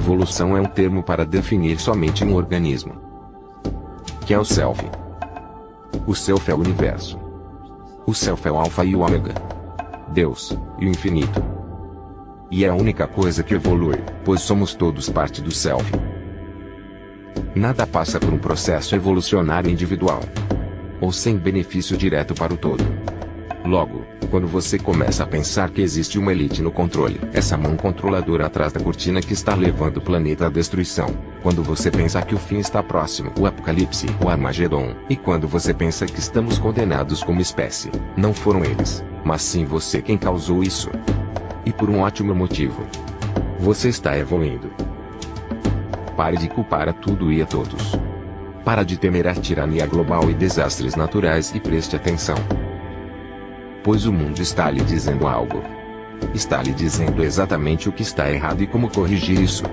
Evolução é um termo para definir somente um organismo, que é o Self. O Self é o universo. O Self é o Alfa e o Ômega, Deus, e o infinito. E é a única coisa que evolui, pois somos todos parte do Self. Nada passa por um processo evolucionário individual, ou sem benefício direto para o todo. Logo, quando você começa a pensar que existe uma elite no controle, essa mão controladora atrás da cortina que está levando o planeta à destruição, quando você pensa que o fim está próximo, o apocalipse, o Armagedon, e quando você pensa que estamos condenados como espécie, não foram eles, mas sim você quem causou isso. E por um ótimo motivo. Você está evoluindo. Pare de culpar a tudo e a todos. Para de temer a tirania global e desastres naturais e preste atenção. Pois o mundo está lhe dizendo algo. Está lhe dizendo exatamente o que está errado e como corrigir isso.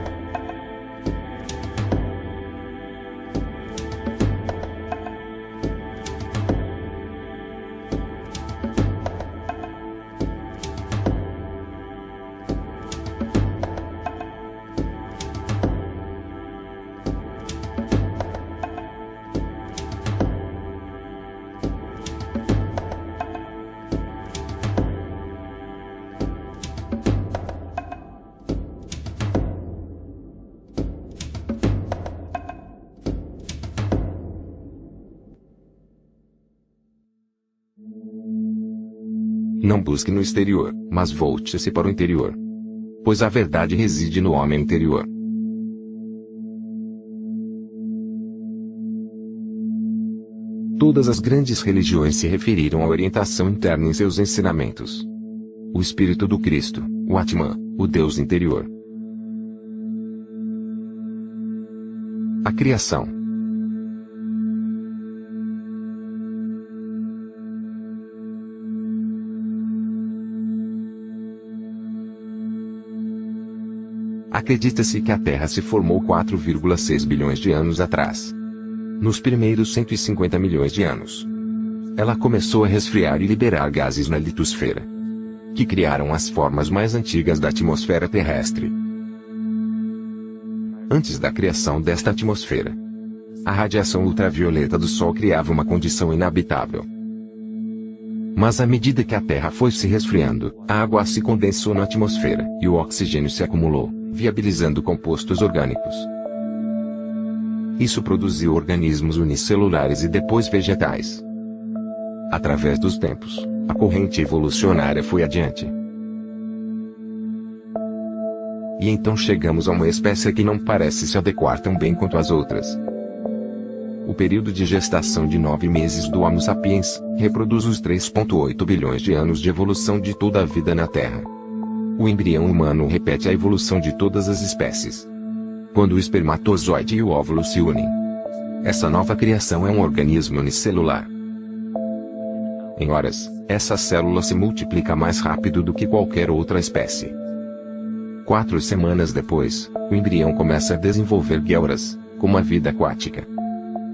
Não busque no exterior, mas volte-se para o interior. Pois a verdade reside no homem interior. Todas as grandes religiões se referiram à orientação interna em seus ensinamentos. O Espírito do Cristo, o Atman, o Deus interior. A criação. Acredita-se que a Terra se formou 4,6 bilhões de anos atrás. Nos primeiros 150 milhões de anos, ela começou a resfriar e liberar gases na litosfera, que criaram as formas mais antigas da atmosfera terrestre. Antes da criação desta atmosfera, a radiação ultravioleta do Sol criava uma condição inabitável. Mas à medida que a Terra foi se resfriando, a água se condensou na atmosfera e o oxigênio se acumulou, viabilizando compostos orgânicos. Isso produziu organismos unicelulares e depois vegetais. Através dos tempos, a corrente evolucionária foi adiante. E então chegamos a uma espécie que não parece se adequar tão bem quanto as outras. O período de gestação de 9 meses do Homo sapiens reproduz os 3,8 bilhões de anos de evolução de toda a vida na Terra. O embrião humano repete a evolução de todas as espécies. Quando o espermatozoide e o óvulo se unem, essa nova criação é um organismo unicelular. Em horas, essa célula se multiplica mais rápido do que qualquer outra espécie. 4 semanas depois, o embrião começa a desenvolver guelras, como a vida aquática.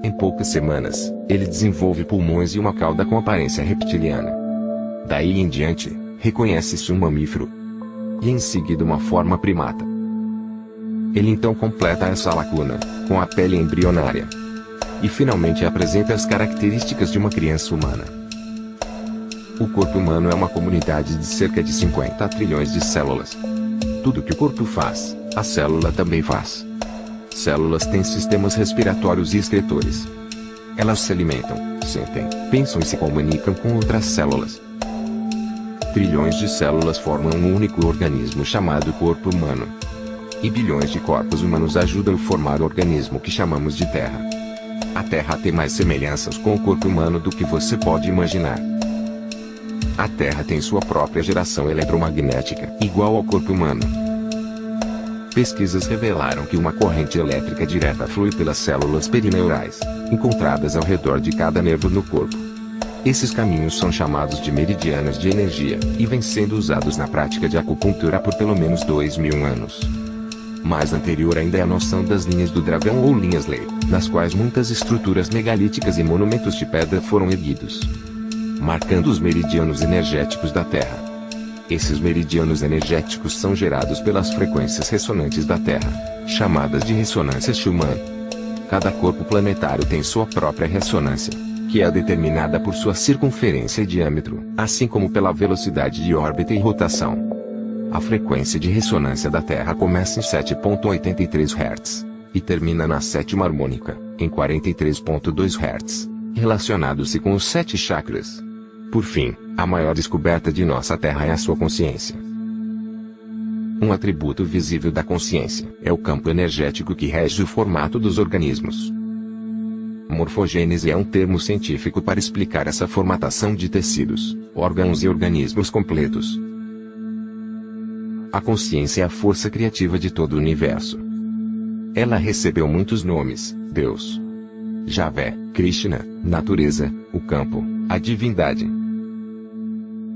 Em poucas semanas, ele desenvolve pulmões e uma cauda com aparência reptiliana. Daí em diante, reconhece-se um mamífero. E em seguida uma forma primata. Ele então completa essa lacuna, com a pele embrionária. E finalmente apresenta as características de uma criança humana. O corpo humano é uma comunidade de cerca de 50 trilhões de células. Tudo que o corpo faz, a célula também faz. Células têm sistemas respiratórios e excretores. Elas se alimentam, sentem, pensam e se comunicam com outras células. Trilhões de células formam um único organismo chamado corpo humano. E bilhões de corpos humanos ajudam a formar o organismo que chamamos de Terra. A Terra tem mais semelhanças com o corpo humano do que você pode imaginar. A Terra tem sua própria geração eletromagnética, igual ao corpo humano. Pesquisas revelaram que uma corrente elétrica direta flui pelas células perineurais, encontradas ao redor de cada nervo no corpo. Esses caminhos são chamados de meridianos de energia, e vêm sendo usados na prática de acupuntura por pelo menos 2.000 anos. Mais anterior ainda é a noção das linhas do dragão ou linhas lei, nas quais muitas estruturas megalíticas e monumentos de pedra foram erguidos, marcando os meridianos energéticos da Terra. Esses meridianos energéticos são gerados pelas frequências ressonantes da Terra, chamadas de ressonância Schumann. Cada corpo planetário tem sua própria ressonância, que é determinada por sua circunferência e diâmetro, assim como pela velocidade de órbita e rotação. A frequência de ressonância da Terra começa em 7.83 Hz e termina na sétima harmônica, em 43.2 Hz, relacionado-se com os 7 chakras. Por fim, a maior descoberta de nossa Terra é a sua consciência. Um atributo visível da consciência é o campo energético que rege o formato dos organismos. Morfogênese é um termo científico para explicar essa formatação de tecidos, órgãos e organismos completos. A consciência é a força criativa de todo o universo. Ela recebeu muitos nomes: Deus, Javé, Krishna, natureza, o campo, a divindade.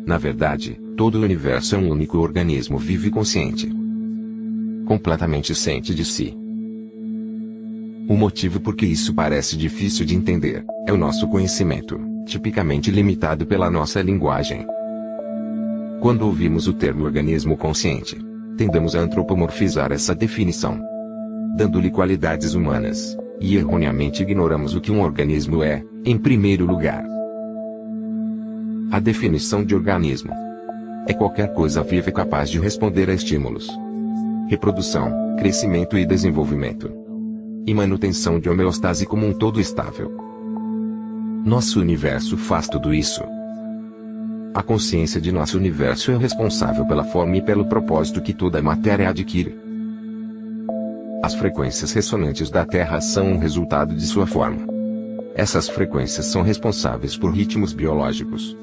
Na verdade, todo o universo é um único organismo vivo e consciente, completamente ciente de si. O motivo por que isso parece difícil de entender é o nosso conhecimento, tipicamente limitado pela nossa linguagem. Quando ouvimos o termo organismo consciente, tendemos a antropomorfizar essa definição, dando-lhe qualidades humanas, e erroneamente ignoramos o que um organismo é, em primeiro lugar. A definição de organismo é qualquer coisa viva capaz de responder a estímulos, reprodução, crescimento e desenvolvimento, e manutenção de homeostase como um todo estável. Nosso universo faz tudo isso. A consciência de nosso universo é responsável pela forma e pelo propósito que toda a matéria adquire. As frequências ressonantes da Terra são um resultado de sua forma. Essas frequências são responsáveis por ritmos biológicos,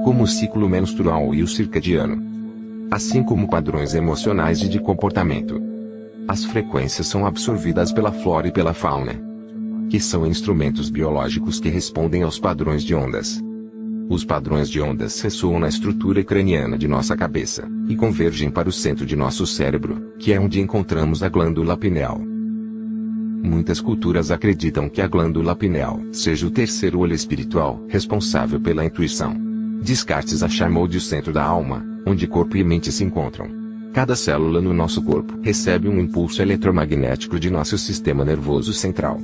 como o ciclo menstrual e o circadiano, assim como padrões emocionais e de comportamento. As frequências são absorvidas pela flora e pela fauna, que são instrumentos biológicos que respondem aos padrões de ondas. Os padrões de ondas ressoam na estrutura craniana de nossa cabeça, e convergem para o centro de nosso cérebro, que é onde encontramos a glândula pineal. Muitas culturas acreditam que a glândula pineal seja o terceiro olho espiritual, responsável pela intuição. Descartes a chamou de o centro da alma, onde corpo e mente se encontram. Cada célula no nosso corpo recebe um impulso eletromagnético de nosso sistema nervoso central.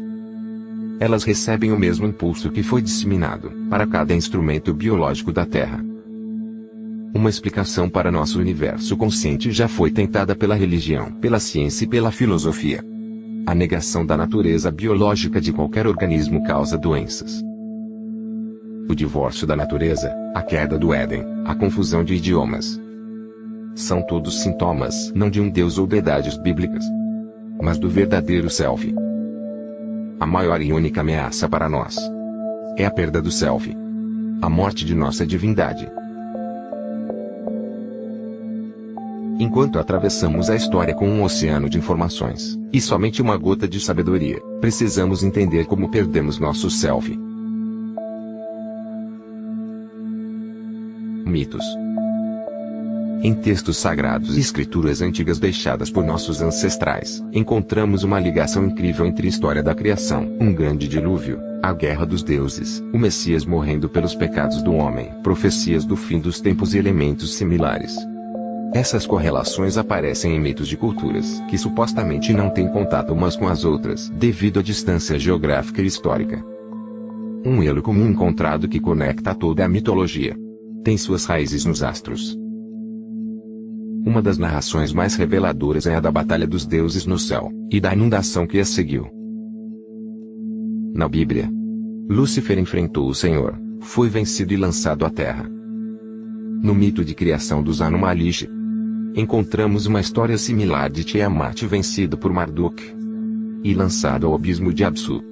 Elas recebem o mesmo impulso que foi disseminado para cada instrumento biológico da Terra. Uma explicação para nosso universo consciente já foi tentada pela religião, pela ciência e pela filosofia. A negação da natureza biológica de qualquer organismo causa doenças. O divórcio da natureza, a queda do Éden, a confusão de idiomas. São todos sintomas não de um Deus ou deidades bíblicas, mas do verdadeiro Self. A maior e única ameaça para nós é a perda do Self, a morte de nossa divindade. Enquanto atravessamos a história com um oceano de informações, e somente uma gota de sabedoria, precisamos entender como perdemos nosso Self. Mitos. Em textos sagrados e escrituras antigas deixadas por nossos ancestrais, encontramos uma ligação incrível entre a história da criação, um grande dilúvio, a guerra dos deuses, o Messias morrendo pelos pecados do homem, profecias do fim dos tempos e elementos similares. Essas correlações aparecem em mitos de culturas que supostamente não têm contato umas com as outras, devido à distância geográfica e histórica. Um elo comum encontrado que conecta toda a mitologia tem suas raízes nos astros. Uma das narrações mais reveladoras é a da Batalha dos Deuses no céu, e da inundação que a seguiu. Na Bíblia, Lúcifer enfrentou o Senhor, foi vencido e lançado à terra. No mito de criação dos Anunnaki, encontramos uma história similar de Tiamat vencido por Marduk e lançado ao abismo de Apsu.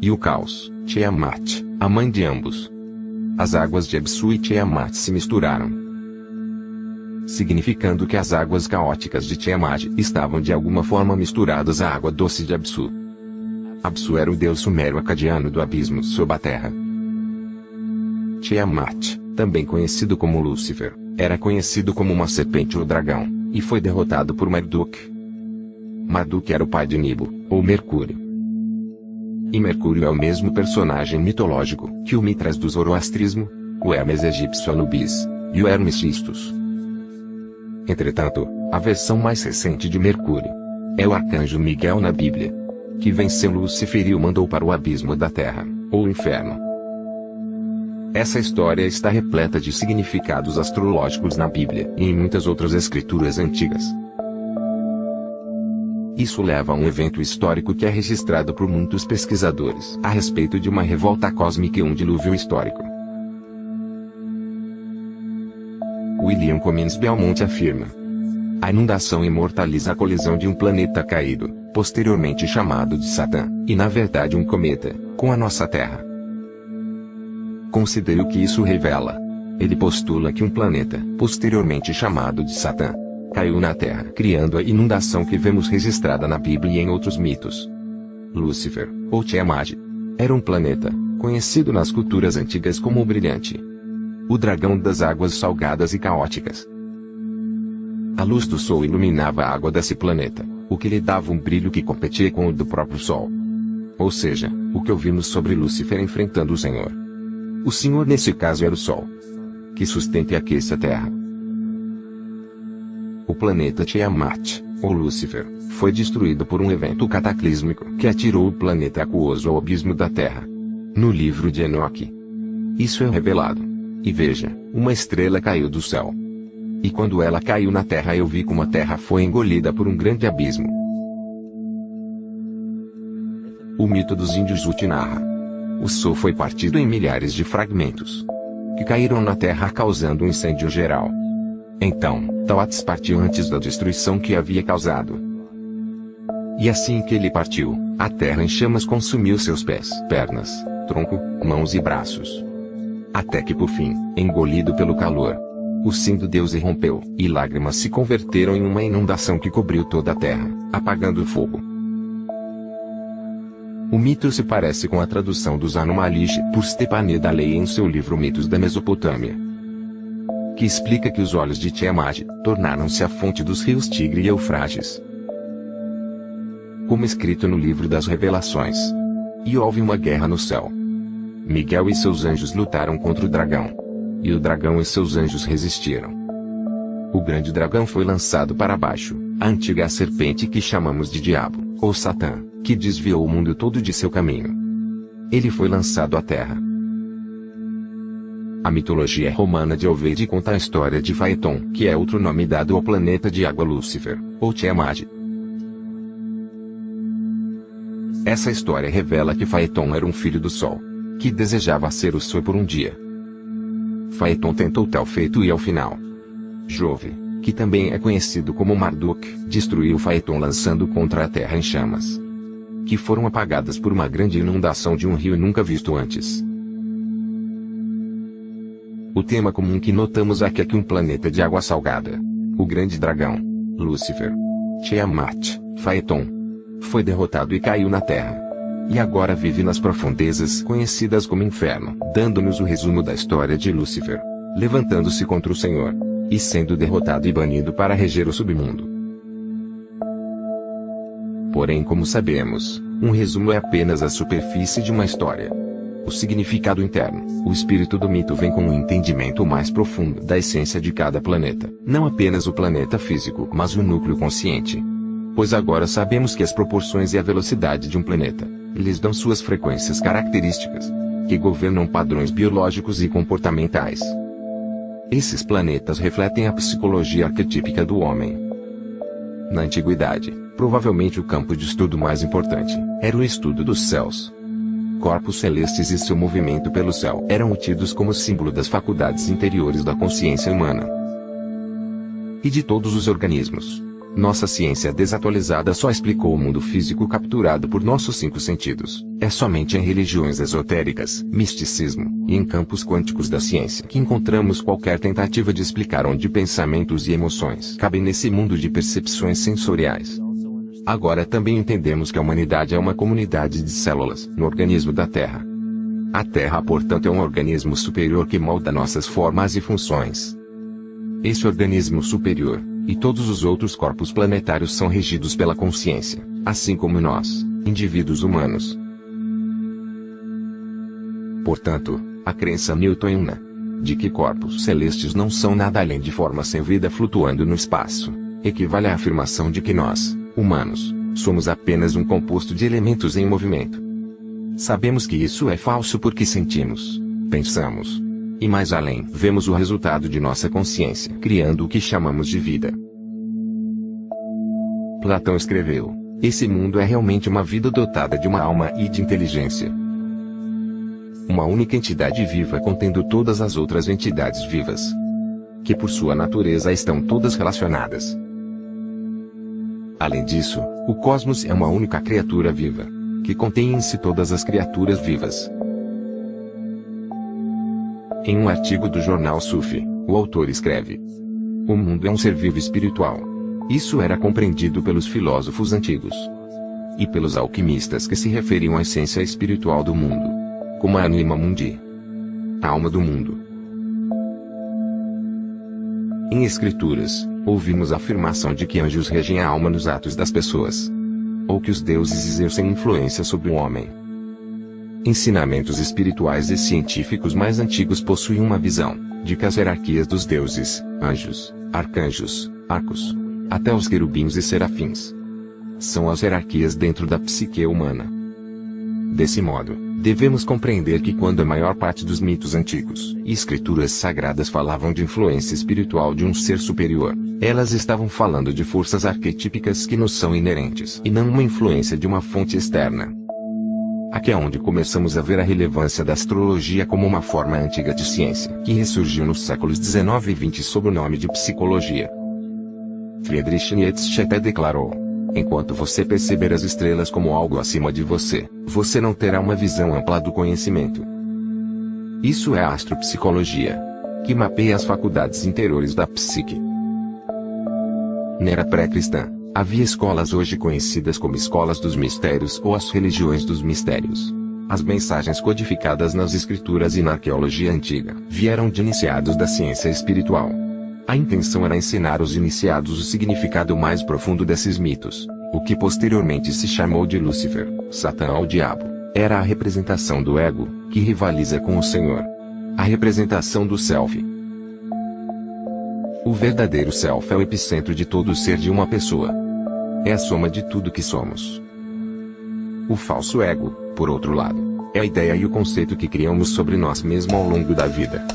E o caos, Tiamat, a mãe de ambos. As águas de Apsu e Tiamat se misturaram, significando que as águas caóticas de Tiamat estavam de alguma forma misturadas à água doce de Apsu. Apsu era o deus sumério-acadiano do abismo sob a terra. Tiamat, também conhecido como Lúcifer, era conhecido como uma serpente ou dragão, e foi derrotado por Marduk. Marduk era o pai de Nibo, ou Mercúrio. E Mercúrio é o mesmo personagem mitológico que o Mitras do zoroastrismo, o Hermes egípcio Anubis, e o Hermes Xistos. Entretanto, a versão mais recente de Mercúrio é o arcanjo Miguel na Bíblia, que venceu Lúcifer e o mandou para o abismo da terra, ou inferno. Essa história está repleta de significados astrológicos na Bíblia e em muitas outras escrituras antigas. Isso leva a um evento histórico que é registrado por muitos pesquisadores a respeito de uma revolta cósmica e um dilúvio histórico. William Cummins Belmont afirma: a inundação imortaliza a colisão de um planeta caído, posteriormente chamado de Satã, e na verdade um cometa, com a nossa Terra. Considere o que isso revela. Ele postula que um planeta, posteriormente chamado de Satã, caiu na Terra, criando a inundação que vemos registrada na Bíblia e em outros mitos. Lúcifer, ou Tiamat, era um planeta, conhecido nas culturas antigas como o Brilhante, o dragão das águas salgadas e caóticas. A luz do Sol iluminava a água desse planeta, o que lhe dava um brilho que competia com o do próprio Sol. Ou seja, o que ouvimos sobre Lúcifer enfrentando o Senhor. O Senhor nesse caso era o Sol, que sustenta e aquece a Terra. O planeta Tiamat, ou Lúcifer, foi destruído por um evento cataclísmico que atirou o planeta aquoso ao abismo da Terra. No livro de Enoque, isso é revelado. E veja, uma estrela caiu do céu. E quando ela caiu na terra eu vi como a terra foi engolida por um grande abismo. O mito dos índios Ute narra: o Sol foi partido em milhares de fragmentos, que caíram na terra causando um incêndio geral. Então, Taotes partiu antes da destruição que havia causado. E assim que ele partiu, a terra em chamas consumiu seus pés, pernas, tronco, mãos e braços. Até que por fim, engolido pelo calor, o sim do Deus irrompeu, e lágrimas se converteram em uma inundação que cobriu toda a terra, apagando o fogo. O mito se parece com a tradução dos Anomalish por Stepanida Dalei em seu livro Mitos da Mesopotâmia, que explica que os olhos de Tiamat tornaram-se a fonte dos rios Tigre e Eufrates, como escrito no livro das Revelações. E houve uma guerra no céu. Miguel e seus anjos lutaram contra o dragão, e o dragão e seus anjos resistiram. O grande dragão foi lançado para baixo, a antiga serpente que chamamos de Diabo, ou Satã, que desviou o mundo todo de seu caminho. Ele foi lançado à terra. A mitologia romana de Ovid conta a história de Phaeton, que é outro nome dado ao planeta de água Lúcifer, ou Tiamat. Essa história revela que Phaeton era um filho do Sol, que desejava ser o Sol por um dia. Phaeton tentou tal feito e ao final, Jove, que também é conhecido como Marduk, destruiu Phaeton lançando contra a terra em chamas, que foram apagadas por uma grande inundação de um rio nunca visto antes. O tema comum que notamos aqui é que um planeta de água salgada, o grande dragão, Lúcifer, Tiamat, Phaeton, foi derrotado e caiu na terra. E agora vive nas profundezas conhecidas como inferno, dando-nos o resumo da história de Lúcifer, levantando-se contra o Senhor, e sendo derrotado e banido para reger o submundo. Porém, como sabemos, um resumo é apenas a superfície de uma história. O significado interno, o espírito do mito vem com um entendimento mais profundo da essência de cada planeta, não apenas o planeta físico, mas o núcleo consciente. Pois agora sabemos que as proporções e a velocidade de um planeta lhes dão suas frequências características, que governam padrões biológicos e comportamentais. Esses planetas refletem a psicologia arquetípica do homem. Na antiguidade, provavelmente o campo de estudo mais importante era o estudo dos céus. Corpos celestes e seu movimento pelo céu eram tidos como símbolo das faculdades interiores da consciência humana e de todos os organismos. Nossa ciência desatualizada só explicou o mundo físico capturado por nossos 5 sentidos. É somente em religiões esotéricas, misticismo, e em campos quânticos da ciência que encontramos qualquer tentativa de explicar onde pensamentos e emoções cabem nesse mundo de percepções sensoriais. Agora também entendemos que a humanidade é uma comunidade de células no organismo da Terra. A Terra, portanto, é um organismo superior que molda nossas formas e funções. Esse organismo superior e todos os outros corpos planetários são regidos pela consciência, assim como nós, indivíduos humanos. Portanto, a crença newtoniana de que corpos celestes não são nada além de formas sem vida flutuando no espaço, equivale à afirmação de que nós, humanos, somos apenas um composto de elementos em movimento. Sabemos que isso é falso porque sentimos, pensamos, e mais além, vemos o resultado de nossa consciência criando o que chamamos de vida. Platão escreveu: esse mundo é realmente uma vida dotada de uma alma e de inteligência. Uma única entidade viva contendo todas as outras entidades vivas, que por sua natureza estão todas relacionadas. Além disso, o cosmos é uma única criatura viva, que contém em si todas as criaturas vivas. Em um artigo do jornal Sufi, o autor escreve: o mundo é um ser vivo espiritual. Isso era compreendido pelos filósofos antigos e pelos alquimistas que se referiam à essência espiritual do mundo, como a anima mundi, a alma do mundo. Em escrituras, ouvimos a afirmação de que anjos regem a alma nos atos das pessoas, ou que os deuses exercem influência sobre o homem. Ensinamentos espirituais e científicos mais antigos possuem uma visão de que as hierarquias dos deuses, anjos, arcanjos, arcos, até os querubins e serafins, são as hierarquias dentro da psique humana. Desse modo, devemos compreender que quando a maior parte dos mitos antigos e escrituras sagradas falavam de influência espiritual de um ser superior, elas estavam falando de forças arquetípicas que nos são inerentes e não uma influência de uma fonte externa. Aqui é onde começamos a ver a relevância da astrologia como uma forma antiga de ciência que ressurgiu nos séculos 19 e 20 sob o nome de psicologia. Friedrich Nietzsche até declarou: enquanto você perceber as estrelas como algo acima de você, você não terá uma visão ampla do conhecimento. Isso é a astropsicologia, que mapeia as faculdades interiores da psique. Na era pré-cristã, havia escolas hoje conhecidas como escolas dos mistérios ou as religiões dos mistérios. As mensagens codificadas nas escrituras e na arqueologia antiga vieram de iniciados da ciência espiritual. A intenção era ensinar aos iniciados o significado mais profundo desses mitos. O que posteriormente se chamou de Lúcifer, Satã ou Diabo, era a representação do ego, que rivaliza com o Senhor. A representação do self. O verdadeiro self é o epicentro de todo o ser de uma pessoa. É a soma de tudo que somos. O falso ego, por outro lado, é a ideia e o conceito que criamos sobre nós mesmos ao longo da vida,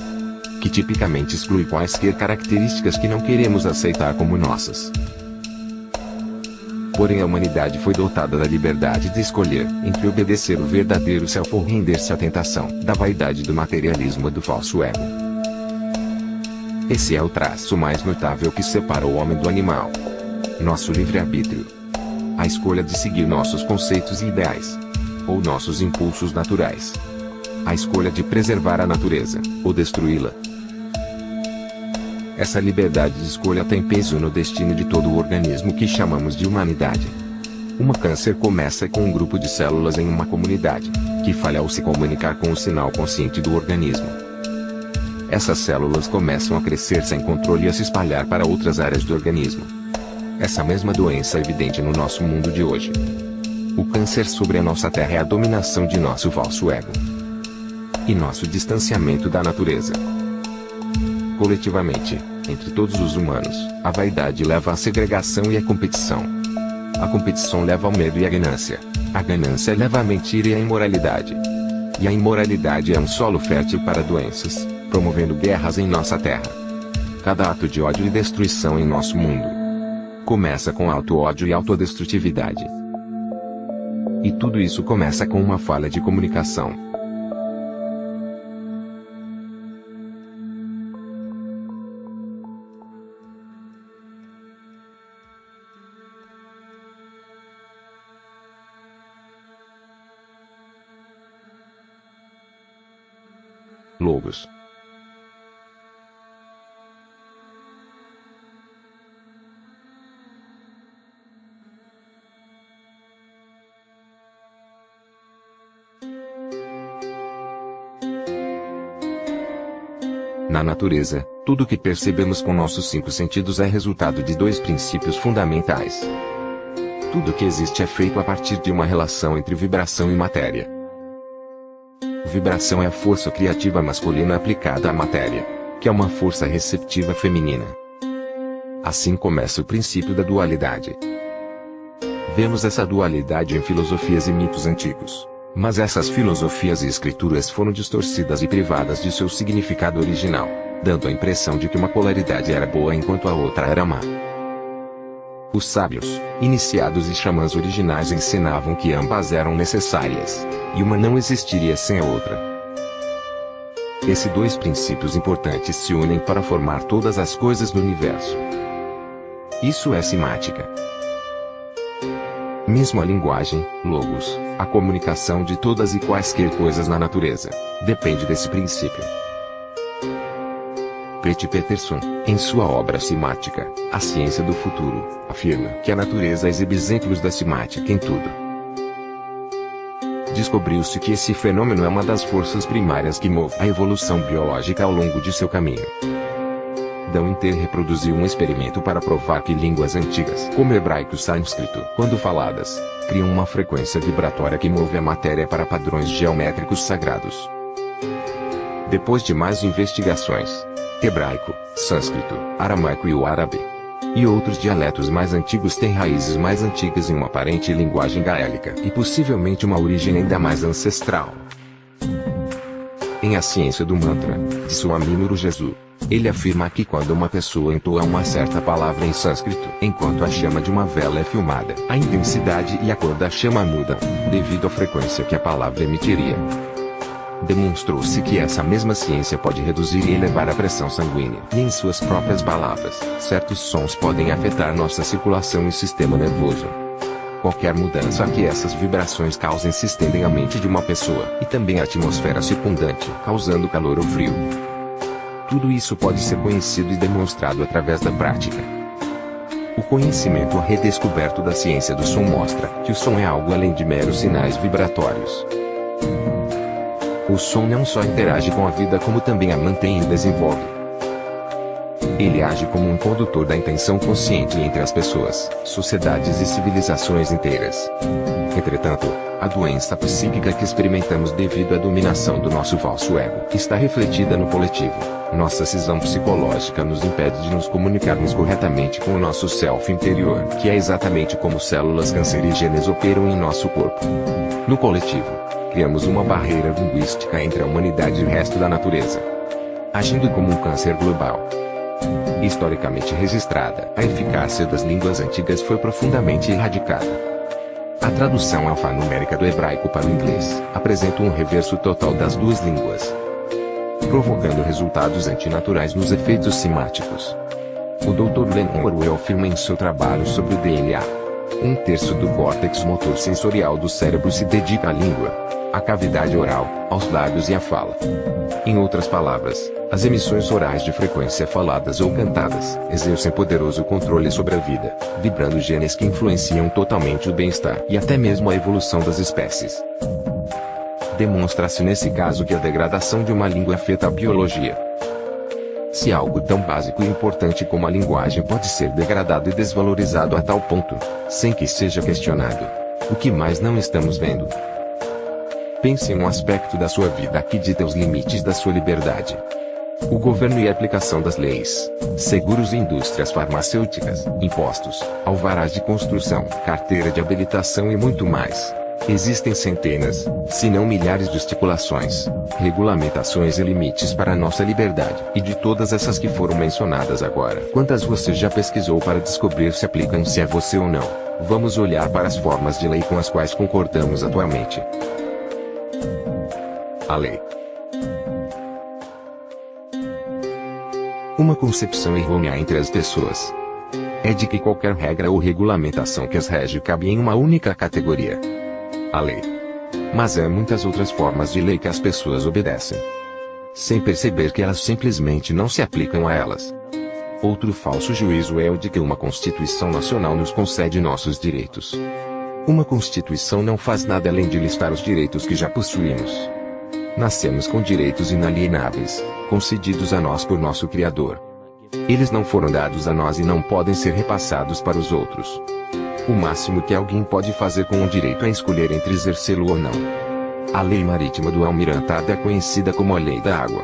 que tipicamente exclui quaisquer características que não queremos aceitar como nossas. Porém, a humanidade foi dotada da liberdade de escolher entre obedecer o verdadeiro self ou render-se à tentação da vaidade do materialismo do falso ego. Esse é o traço mais notável que separa o homem do animal: nosso livre-arbítrio. A escolha de seguir nossos conceitos e ideais, ou nossos impulsos naturais. A escolha de preservar a natureza, ou destruí-la. Essa liberdade de escolha tem peso no destino de todo o organismo que chamamos de humanidade. Um câncer começa com um grupo de células em uma comunidade, que falha ao se comunicar com o sinal consciente do organismo. Essas células começam a crescer sem controle e a se espalhar para outras áreas do organismo. Essa mesma doença é evidente no nosso mundo de hoje. O câncer sobre a nossa Terra é a dominação de nosso falso ego e nosso distanciamento da natureza. Coletivamente, entre todos os humanos, a vaidade leva à segregação e à competição. A competição leva ao medo e à ganância. A ganância leva à mentira e à imoralidade. E a imoralidade é um solo fértil para doenças, promovendo guerras em nossa terra. Cada ato de ódio e destruição em nosso mundo começa com auto-ódio e autodestrutividade. E tudo isso começa com uma falha de comunicação. Logos. Na natureza, tudo que percebemos com nossos 5 sentidos é resultado de 2 princípios fundamentais. Tudo que existe é feito a partir de uma relação entre vibração e matéria. Vibração é a força criativa masculina aplicada à matéria, que é uma força receptiva feminina. Assim começa o princípio da dualidade. Vemos essa dualidade em filosofias e mitos antigos, mas essas filosofias e escrituras foram distorcidas e privadas de seu significado original, dando a impressão de que uma polaridade era boa enquanto a outra era má. Os sábios, iniciados e xamãs originais ensinavam que ambas eram necessárias, e uma não existiria sem a outra. Esses dois princípios importantes se unem para formar todas as coisas do universo. Isso é simática. Mesmo a linguagem, logos, a comunicação de todas e quaisquer coisas na natureza, depende desse princípio. P.T. Peterson, em sua obra Simática, A Ciência do Futuro, afirma que a natureza exibe exemplos da simática em tudo. Descobriu-se que esse fenômeno é uma das forças primárias que move a evolução biológica ao longo de seu caminho. Dão Inter reproduziu um experimento para provar que línguas antigas, como hebraico e sânscrito, quando faladas, criam uma frequência vibratória que move a matéria para padrões geométricos sagrados. Depois de mais investigações, hebraico, sânscrito, aramaico e o árabe e outros dialetos mais antigos têm raízes mais antigas em uma aparente linguagem gaélica e possivelmente uma origem ainda mais ancestral. Em A Ciência do Mantra, de Swami Murugesu, ele afirma que quando uma pessoa entoa uma certa palavra em sânscrito, enquanto a chama de uma vela é filmada, a intensidade e a cor da chama mudam, devido à frequência que a palavra emitiria. Demonstrou-se que essa mesma ciência pode reduzir e elevar a pressão sanguínea. E em suas próprias palavras, certos sons podem afetar nossa circulação e sistema nervoso. Qualquer mudança que essas vibrações causem se estendem à mente de uma pessoa, e também à atmosfera circundante, causando calor ou frio. Tudo isso pode ser conhecido e demonstrado através da prática. O conhecimento redescoberto da ciência do som mostra que o som é algo além de meros sinais vibratórios. O som não só interage com a vida como também a mantém e desenvolve. Ele age como um condutor da intenção consciente entre as pessoas, sociedades e civilizações inteiras. Entretanto, a doença psíquica que experimentamos devido à dominação do nosso falso ego está refletida no coletivo. Nossa cisão psicológica nos impede de nos comunicarmos corretamente com o nosso self interior, que é exatamente como células cancerígenas operam em nosso corpo. No coletivo, criamos uma barreira linguística entre a humanidade e o resto da natureza, agindo como um câncer global. Historicamente registrada, a eficácia das línguas antigas foi profundamente erradicada. A tradução alfanumérica do hebraico para o inglês apresenta um reverso total das duas línguas, provocando resultados antinaturais nos efeitos simáticos. O Dr. Len Orwell afirma em seu trabalho sobre o DNA: 1/3 do córtex motor sensorial do cérebro se dedica à língua, à cavidade oral, aos lábios e à fala. Em outras palavras, as emissões orais de frequência faladas ou cantadas exercem poderoso controle sobre a vida, vibrando genes que influenciam totalmente o bem-estar e até mesmo a evolução das espécies. Demonstra-se nesse caso que a degradação de uma língua afeta a biologia. Se algo tão básico e importante como a linguagem pode ser degradado e desvalorizado a tal ponto, sem que seja questionado, o que mais não estamos vendo? Pense em um aspecto da sua vida que dita os limites da sua liberdade. O governo e a aplicação das leis, seguros e indústrias farmacêuticas, impostos, alvarás de construção, carteira de habilitação e muito mais. Existem centenas, se não milhares de estipulações, regulamentações e limites para a nossa liberdade. E de todas essas que foram mencionadas agora, quantas você já pesquisou para descobrir se aplicam-se a você ou não? Vamos olhar para as formas de lei com as quais concordamos atualmente. A lei. Uma concepção errônea entre as pessoas é de que qualquer regra ou regulamentação que as rege cabe em uma única categoria: a lei. Mas há muitas outras formas de lei que as pessoas obedecem, sem perceber que elas simplesmente não se aplicam a elas. Outro falso juízo é o de que uma Constituição Nacional nos concede nossos direitos. Uma Constituição não faz nada além de listar os direitos que já possuímos. Nascemos com direitos inalienáveis, concedidos a nós por nosso Criador. Eles não foram dados a nós e não podem ser repassados para os outros. O máximo que alguém pode fazer com um direito é escolher entre exercê-lo ou não. A lei marítima do almirantado é conhecida como a lei da água.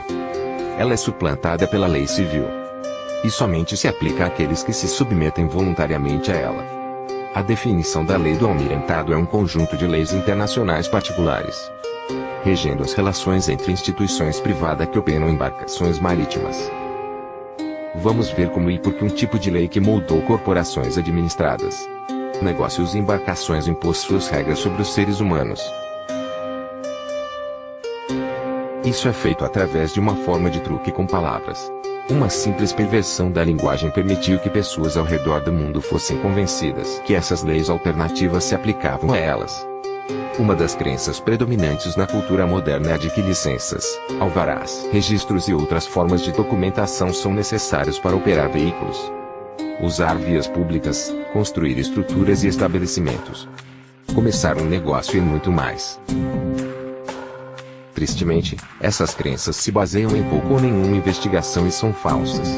Ela é suplantada pela lei civil e somente se aplica àqueles que se submetem voluntariamente a ela. A definição da lei do almirantado é um conjunto de leis internacionais particulares, regendo as relações entre instituições privadas que operam embarcações marítimas. Vamos ver como e por que um tipo de lei que moldou corporações administradas, negócios e embarcações impôs suas regras sobre os seres humanos. Isso é feito através de uma forma de truque com palavras. Uma simples perversão da linguagem permitiu que pessoas ao redor do mundo fossem convencidas que essas leis alternativas se aplicavam a elas. Uma das crenças predominantes na cultura moderna é a de que licenças, alvarás, registros e outras formas de documentação são necessários para operar veículos, usar vias públicas, construir estruturas e estabelecimentos, começar um negócio e muito mais. Tristemente, essas crenças se baseiam em pouco ou nenhuma investigação e são falsas.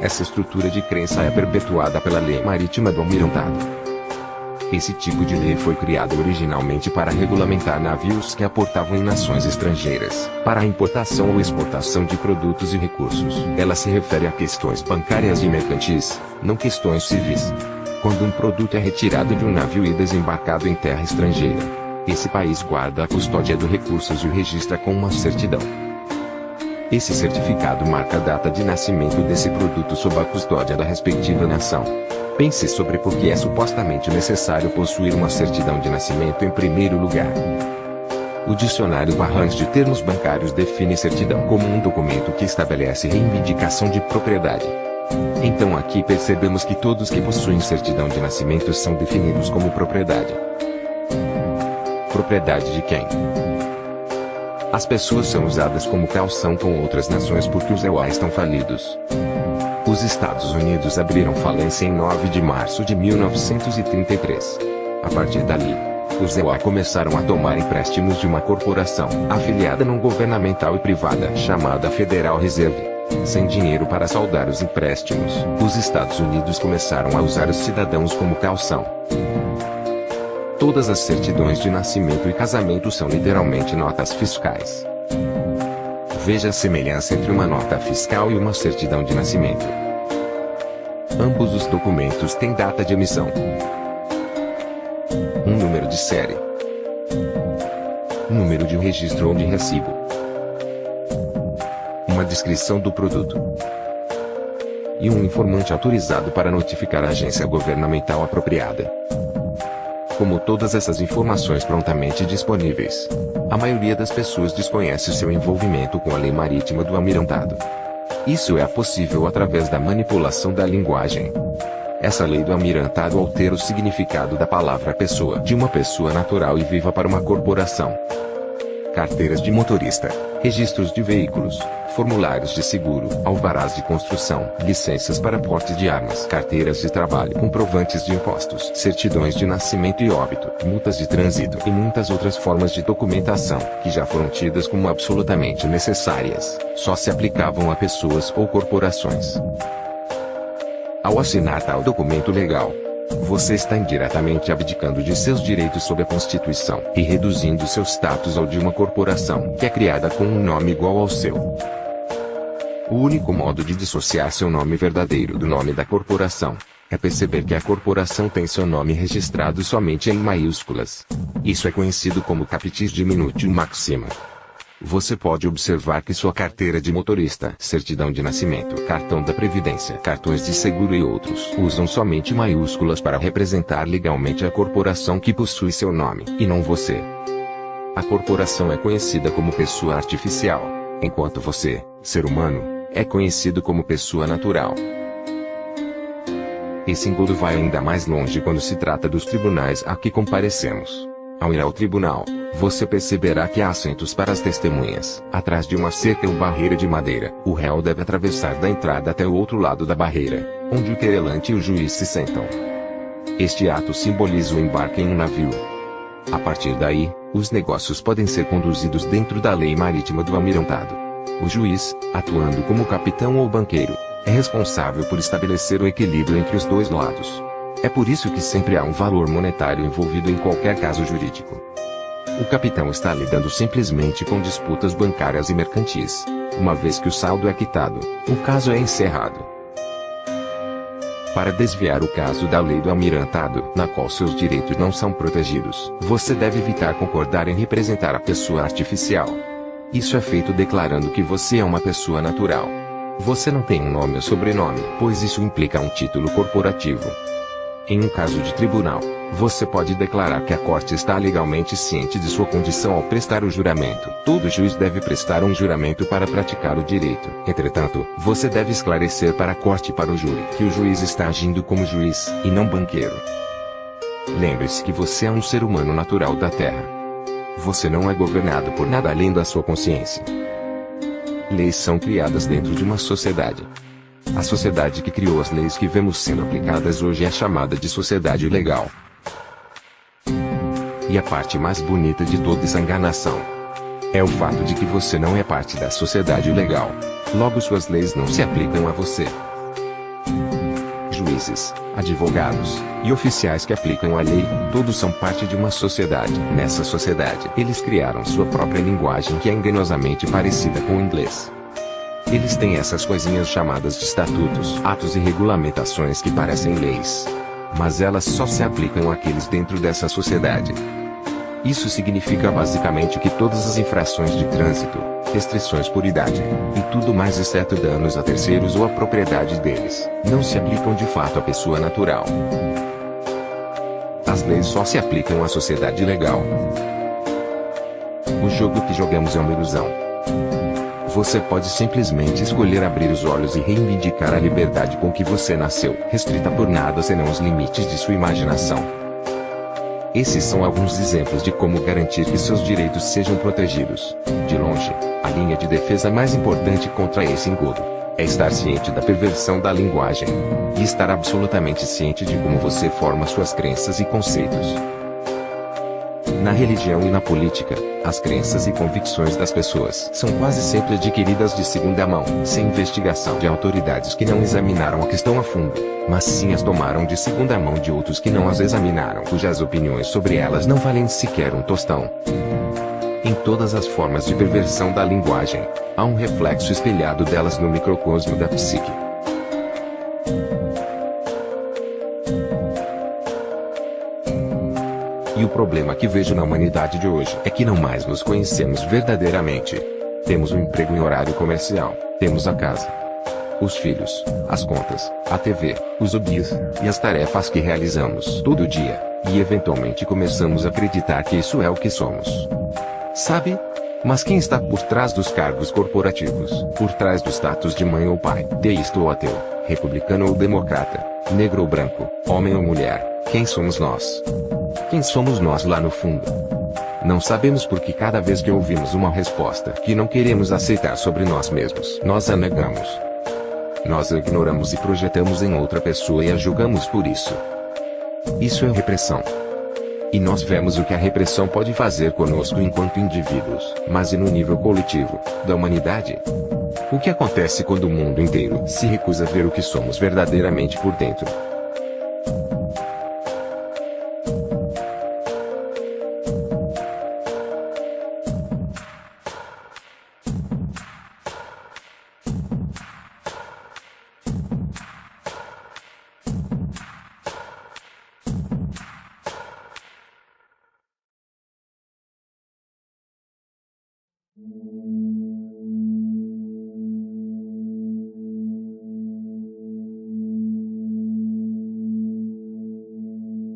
Essa estrutura de crença é perpetuada pela lei marítima do almirantado. Esse tipo de lei foi criado originalmente para regulamentar navios que aportavam em nações estrangeiras, para a importação ou exportação de produtos e recursos. Ela se refere a questões bancárias e mercantis, não questões civis. Quando um produto é retirado de um navio e desembarcado em terra estrangeira, esse país guarda a custódia dos recursos e o registra com uma certidão. Esse certificado marca a data de nascimento desse produto sob a custódia da respectiva nação. Pense sobre por que é supostamente necessário possuir uma certidão de nascimento em primeiro lugar. O dicionário Barrans de Termos Bancários define certidão como um documento que estabelece reivindicação de propriedade. Então aqui percebemos que todos que possuem certidão de nascimento são definidos como propriedade. Propriedade de quem? As pessoas são usadas como calção com outras nações porque os EUA estão falidos. Os Estados Unidos abriram falência em 9 de março de 1933. A partir dali, os EUA começaram a tomar empréstimos de uma corporação afiliada não governamental e privada chamada Federal Reserve. Sem dinheiro para saldar os empréstimos, os Estados Unidos começaram a usar os cidadãos como calção. Todas as certidões de nascimento e casamento são literalmente notas fiscais. Veja a semelhança entre uma nota fiscal e uma certidão de nascimento. Ambos os documentos têm data de emissão, um número de série, número de registro ou de recibo, uma descrição do produto e um informante autorizado para notificar a agência governamental apropriada. Como todas essas informações prontamente disponíveis, a maioria das pessoas desconhece seu envolvimento com a lei marítima do almirantado. Isso é possível através da manipulação da linguagem. Essa lei do almirantado altera o significado da palavra pessoa de uma pessoa natural e viva para uma corporação. Carteiras de motorista, registros de veículos, formulários de seguro, alvarás de construção, licenças para porte de armas, carteiras de trabalho, comprovantes de impostos, certidões de nascimento e óbito, multas de trânsito e muitas outras formas de documentação, que já foram tidas como absolutamente necessárias, só se aplicavam a pessoas ou corporações. Ao assinar tal documento legal, você está indiretamente abdicando de seus direitos sob a Constituição e reduzindo seu status ao de uma corporação que é criada com um nome igual ao seu. O único modo de dissociar seu nome verdadeiro do nome da corporação é perceber que a corporação tem seu nome registrado somente em maiúsculas. Isso é conhecido como capitis diminutium maxima. Você pode observar que sua carteira de motorista, certidão de nascimento, cartão da Previdência, cartões de seguro e outros usam somente maiúsculas para representar legalmente a corporação que possui seu nome, e não você. A corporação é conhecida como pessoa artificial, enquanto você, ser humano, é conhecido como pessoa natural. Esse engodo vai ainda mais longe quando se trata dos tribunais a que comparecemos. Ao ir ao tribunal, você perceberá que há assentos para as testemunhas. Atrás de uma cerca ou barreira de madeira, o réu deve atravessar da entrada até o outro lado da barreira, onde o querelante e o juiz se sentam. Este ato simboliza o embarque em um navio. A partir daí, os negócios podem ser conduzidos dentro da lei marítima do almirantado. O juiz, atuando como capitão ou banqueiro, é responsável por estabelecer o equilíbrio entre os dois lados. É por isso que sempre há um valor monetário envolvido em qualquer caso jurídico. O capitão está lidando simplesmente com disputas bancárias e mercantis. Uma vez que o saldo é quitado, o caso é encerrado. Para desviar o caso da lei do almirantado, na qual seus direitos não são protegidos, você deve evitar concordar em representar a pessoa artificial. Isso é feito declarando que você é uma pessoa natural. Você não tem um nome ou sobrenome, pois isso implica um título corporativo. Em um caso de tribunal, você pode declarar que a corte está legalmente ciente de sua condição ao prestar o juramento. Todo juiz deve prestar um juramento para praticar o direito. Entretanto, você deve esclarecer para a corte e para o júri que o juiz está agindo como juiz, e não banqueiro. Lembre-se que você é um ser humano natural da Terra. Você não é governado por nada além da sua consciência. Leis são criadas dentro de uma sociedade. A sociedade que criou as leis que vemos sendo aplicadas hoje é chamada de sociedade legal. E a parte mais bonita de toda essa enganação é o fato de que você não é parte da sociedade legal. Logo suas leis não se aplicam a você. Juízes, advogados e oficiais que aplicam a lei, todos são parte de uma sociedade. Nessa sociedade, eles criaram sua própria linguagem que é enganosamente parecida com o inglês. Eles têm essas coisinhas chamadas de estatutos, atos e regulamentações que parecem leis. Mas elas só se aplicam àqueles dentro dessa sociedade. Isso significa basicamente que todas as infrações de trânsito, restrições por idade, e tudo mais exceto danos a terceiros ou à propriedade deles, não se aplicam de fato à pessoa natural. As leis só se aplicam à sociedade legal. O jogo que jogamos é uma ilusão. Você pode simplesmente escolher abrir os olhos e reivindicar a liberdade com que você nasceu, restrita por nada senão os limites de sua imaginação. Esses são alguns exemplos de como garantir que seus direitos sejam protegidos. De longe, a linha de defesa mais importante contra esse engodo é estar ciente da perversão da linguagem e estar absolutamente ciente de como você forma suas crenças e conceitos. Na religião e na política, as crenças e convicções das pessoas são quase sempre adquiridas de segunda mão, sem investigação de autoridades que não examinaram a questão a fundo, mas sim as tomaram de segunda mão de outros que não as examinaram, cujas opiniões sobre elas não valem sequer um tostão. Em todas as formas de perversão da linguagem, há um reflexo espelhado delas no microcosmo da psique. E o problema que vejo na humanidade de hoje é que não mais nos conhecemos verdadeiramente. Temos um emprego em horário comercial, temos a casa, os filhos, as contas, a TV, os hobbies, e as tarefas que realizamos todo dia, e eventualmente começamos a acreditar que isso é o que somos. Sabe? Mas quem está por trás dos cargos corporativos, por trás do status de mãe ou pai, deísta ou ateu, republicano ou democrata, negro ou branco, homem ou mulher, quem somos nós? Quem somos nós lá no fundo? Não sabemos porque cada vez que ouvimos uma resposta que não queremos aceitar sobre nós mesmos, nós a negamos. Nós a ignoramos e projetamos em outra pessoa e a julgamos por isso. Isso é repressão. E nós vemos o que a repressão pode fazer conosco enquanto indivíduos, mas e no nível coletivo, da humanidade? O que acontece quando o mundo inteiro se recusa a ver o que somos verdadeiramente por dentro?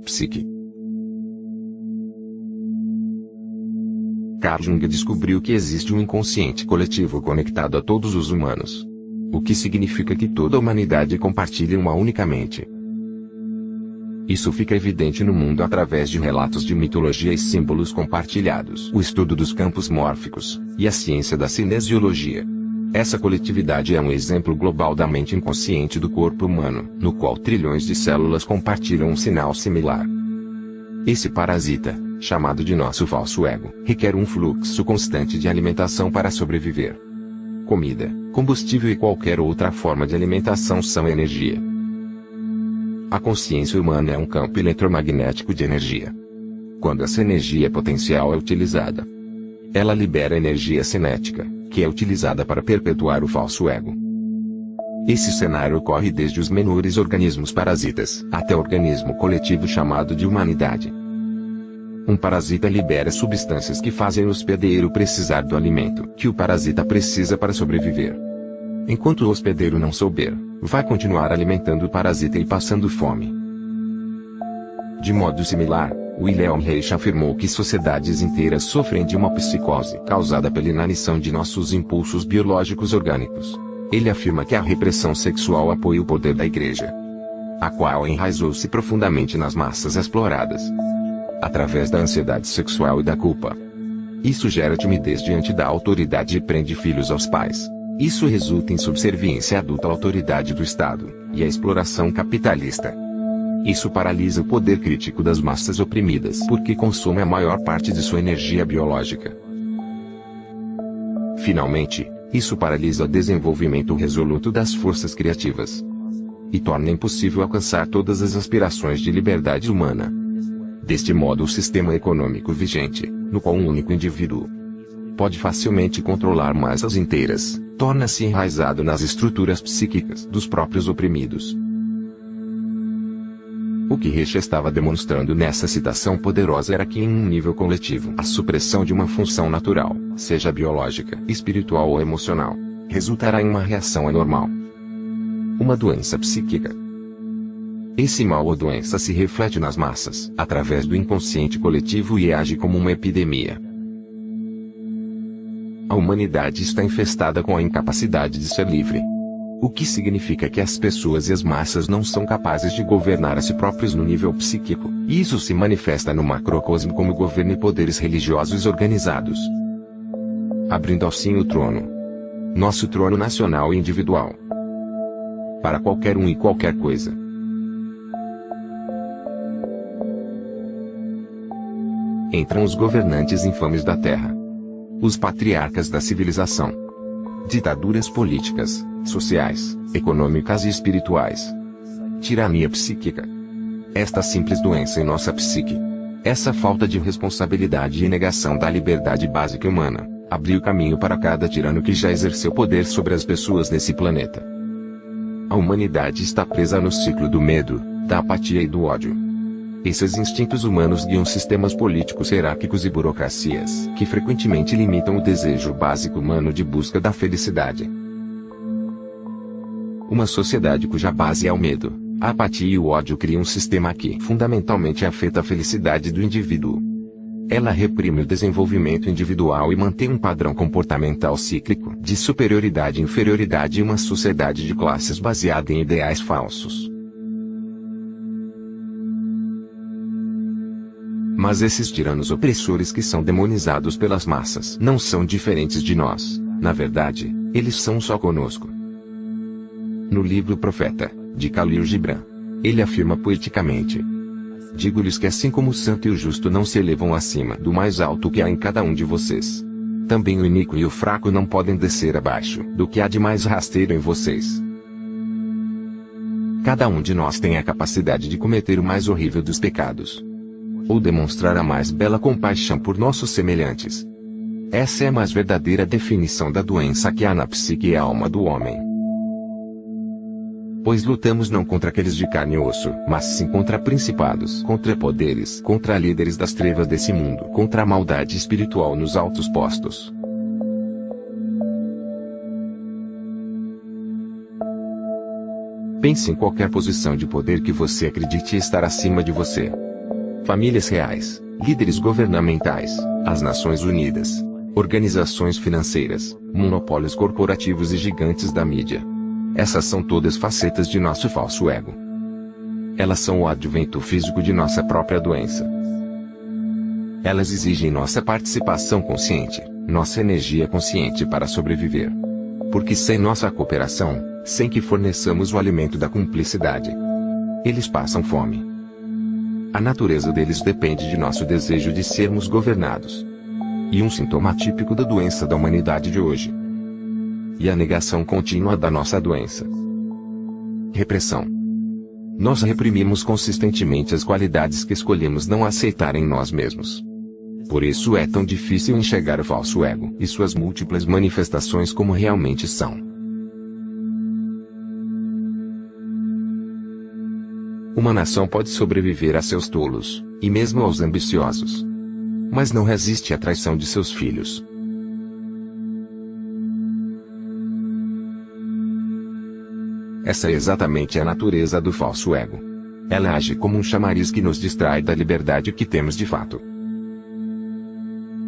Psique. Carl Jung descobriu que existe um inconsciente coletivo conectado a todos os humanos. O que significa que toda a humanidade compartilha uma única mente. Isso fica evidente no mundo através de relatos de mitologia e símbolos compartilhados, o estudo dos campos mórficos, e a ciência da cinesiologia. Essa coletividade é um exemplo global da mente inconsciente do corpo humano, no qual trilhões de células compartilham um sinal similar. Esse parasita, chamado de nosso falso ego, requer um fluxo constante de alimentação para sobreviver. Comida, combustível e qualquer outra forma de alimentação são energia. A consciência humana é um campo eletromagnético de energia. quando essa energia potencial é utilizada. Ela libera energia cinética, que é utilizada para perpetuar o falso ego. Esse cenário ocorre desde os menores organismos parasitas até o organismo coletivo chamado de humanidade. Um parasita libera substâncias que fazem o hospedeiro precisar do alimento que o parasita precisa para sobreviver. Enquanto o hospedeiro não souber, vai continuar alimentando o parasita e passando fome. De modo similar, Wilhelm Reich afirmou que sociedades inteiras sofrem de uma psicose causada pela inanição de nossos impulsos biológicos orgânicos. Ele afirma que a repressão sexual apoia o poder da Igreja, a qual enraizou-se profundamente nas massas exploradas, através da ansiedade sexual e da culpa. Isso gera timidez diante da autoridade e prende filhos aos pais. Isso resulta em subserviência adulta à autoridade do Estado e à exploração capitalista. Isso paralisa o poder crítico das massas oprimidas porque consome a maior parte de sua energia biológica. Finalmente, isso paralisa o desenvolvimento resoluto das forças criativas e torna impossível alcançar todas as aspirações de liberdade humana. Deste modo, o sistema econômico vigente, no qual um único indivíduo pode facilmente controlar massas inteiras, torna-se enraizado nas estruturas psíquicas dos próprios oprimidos. O que Reich estava demonstrando nessa citação poderosa era que em um nível coletivo a supressão de uma função natural, seja biológica, espiritual ou emocional, resultará em uma reação anormal, uma doença psíquica. Esse mal ou doença se reflete nas massas, através do inconsciente coletivo e age como uma epidemia. A humanidade está infestada com a incapacidade de ser livre. O que significa que as pessoas e as massas não são capazes de governar a si próprios no nível psíquico, e isso se manifesta no macrocosmo como governo e poderes religiosos organizados, abrindo assim o trono, nosso trono nacional e individual, para qualquer um e qualquer coisa. Entram os governantes infames da terra, os patriarcas da civilização, ditaduras políticas, sociais, econômicas e espirituais, tirania psíquica. Esta simples doença em nossa psique, essa falta de responsabilidade e negação da liberdade básica humana, abriu caminho para cada tirano que já exerceu poder sobre as pessoas nesse planeta. A humanidade está presa no ciclo do medo, da apatia e do ódio. Esses instintos humanos guiam sistemas políticos hierárquicos e burocracias que frequentemente limitam o desejo básico humano de busca da felicidade. Uma sociedade cuja base é o medo, a apatia e o ódio cria um sistema que fundamentalmente afeta a felicidade do indivíduo. Ela reprime o desenvolvimento individual e mantém um padrão comportamental cíclico de superioridade e inferioridade e uma sociedade de classes baseada em ideais falsos. Mas esses tiranos opressores que são demonizados pelas massas não são diferentes de nós. Na verdade, eles são só conosco. No livro Profeta, de Khalil Gibran, ele afirma poeticamente: digo-lhes que assim como o santo e o justo não se elevam acima do mais alto que há em cada um de vocês, também o iníquo e o fraco não podem descer abaixo do que há de mais rasteiro em vocês. Cada um de nós tem a capacidade de cometer o mais horrível dos pecados, ou demonstrar a mais bela compaixão por nossos semelhantes. Essa é a mais verdadeira definição da doença que há na psique e alma do homem. Pois lutamos não contra aqueles de carne e osso, mas sim contra principados, contra poderes, contra líderes das trevas desse mundo, contra a maldade espiritual nos altos postos. Pense em qualquer posição de poder que você acredite estar acima de você. Famílias reais, líderes governamentais, as Nações Unidas, organizações financeiras, monopólios corporativos e gigantes da mídia. Essas são todas facetas de nosso falso ego. Elas são o advento físico de nossa própria doença. Elas exigem nossa participação consciente, nossa energia consciente para sobreviver. Porque sem nossa cooperação, sem que forneçamos o alimento da cumplicidade, eles passam fome. A natureza deles depende de nosso desejo de sermos governados. E um sintoma típico da doença da humanidade de hoje. E a negação contínua da nossa doença. Repressão. Nós reprimimos consistentemente as qualidades que escolhemos não aceitar em nós mesmos. Por isso é tão difícil enxergar o falso ego e suas múltiplas manifestações como realmente são. Uma nação pode sobreviver a seus tolos, e mesmo aos ambiciosos. Mas não resiste à traição de seus filhos. Essa é exatamente a natureza do falso ego. Ela age como um chamariz que nos distrai da liberdade que temos de fato.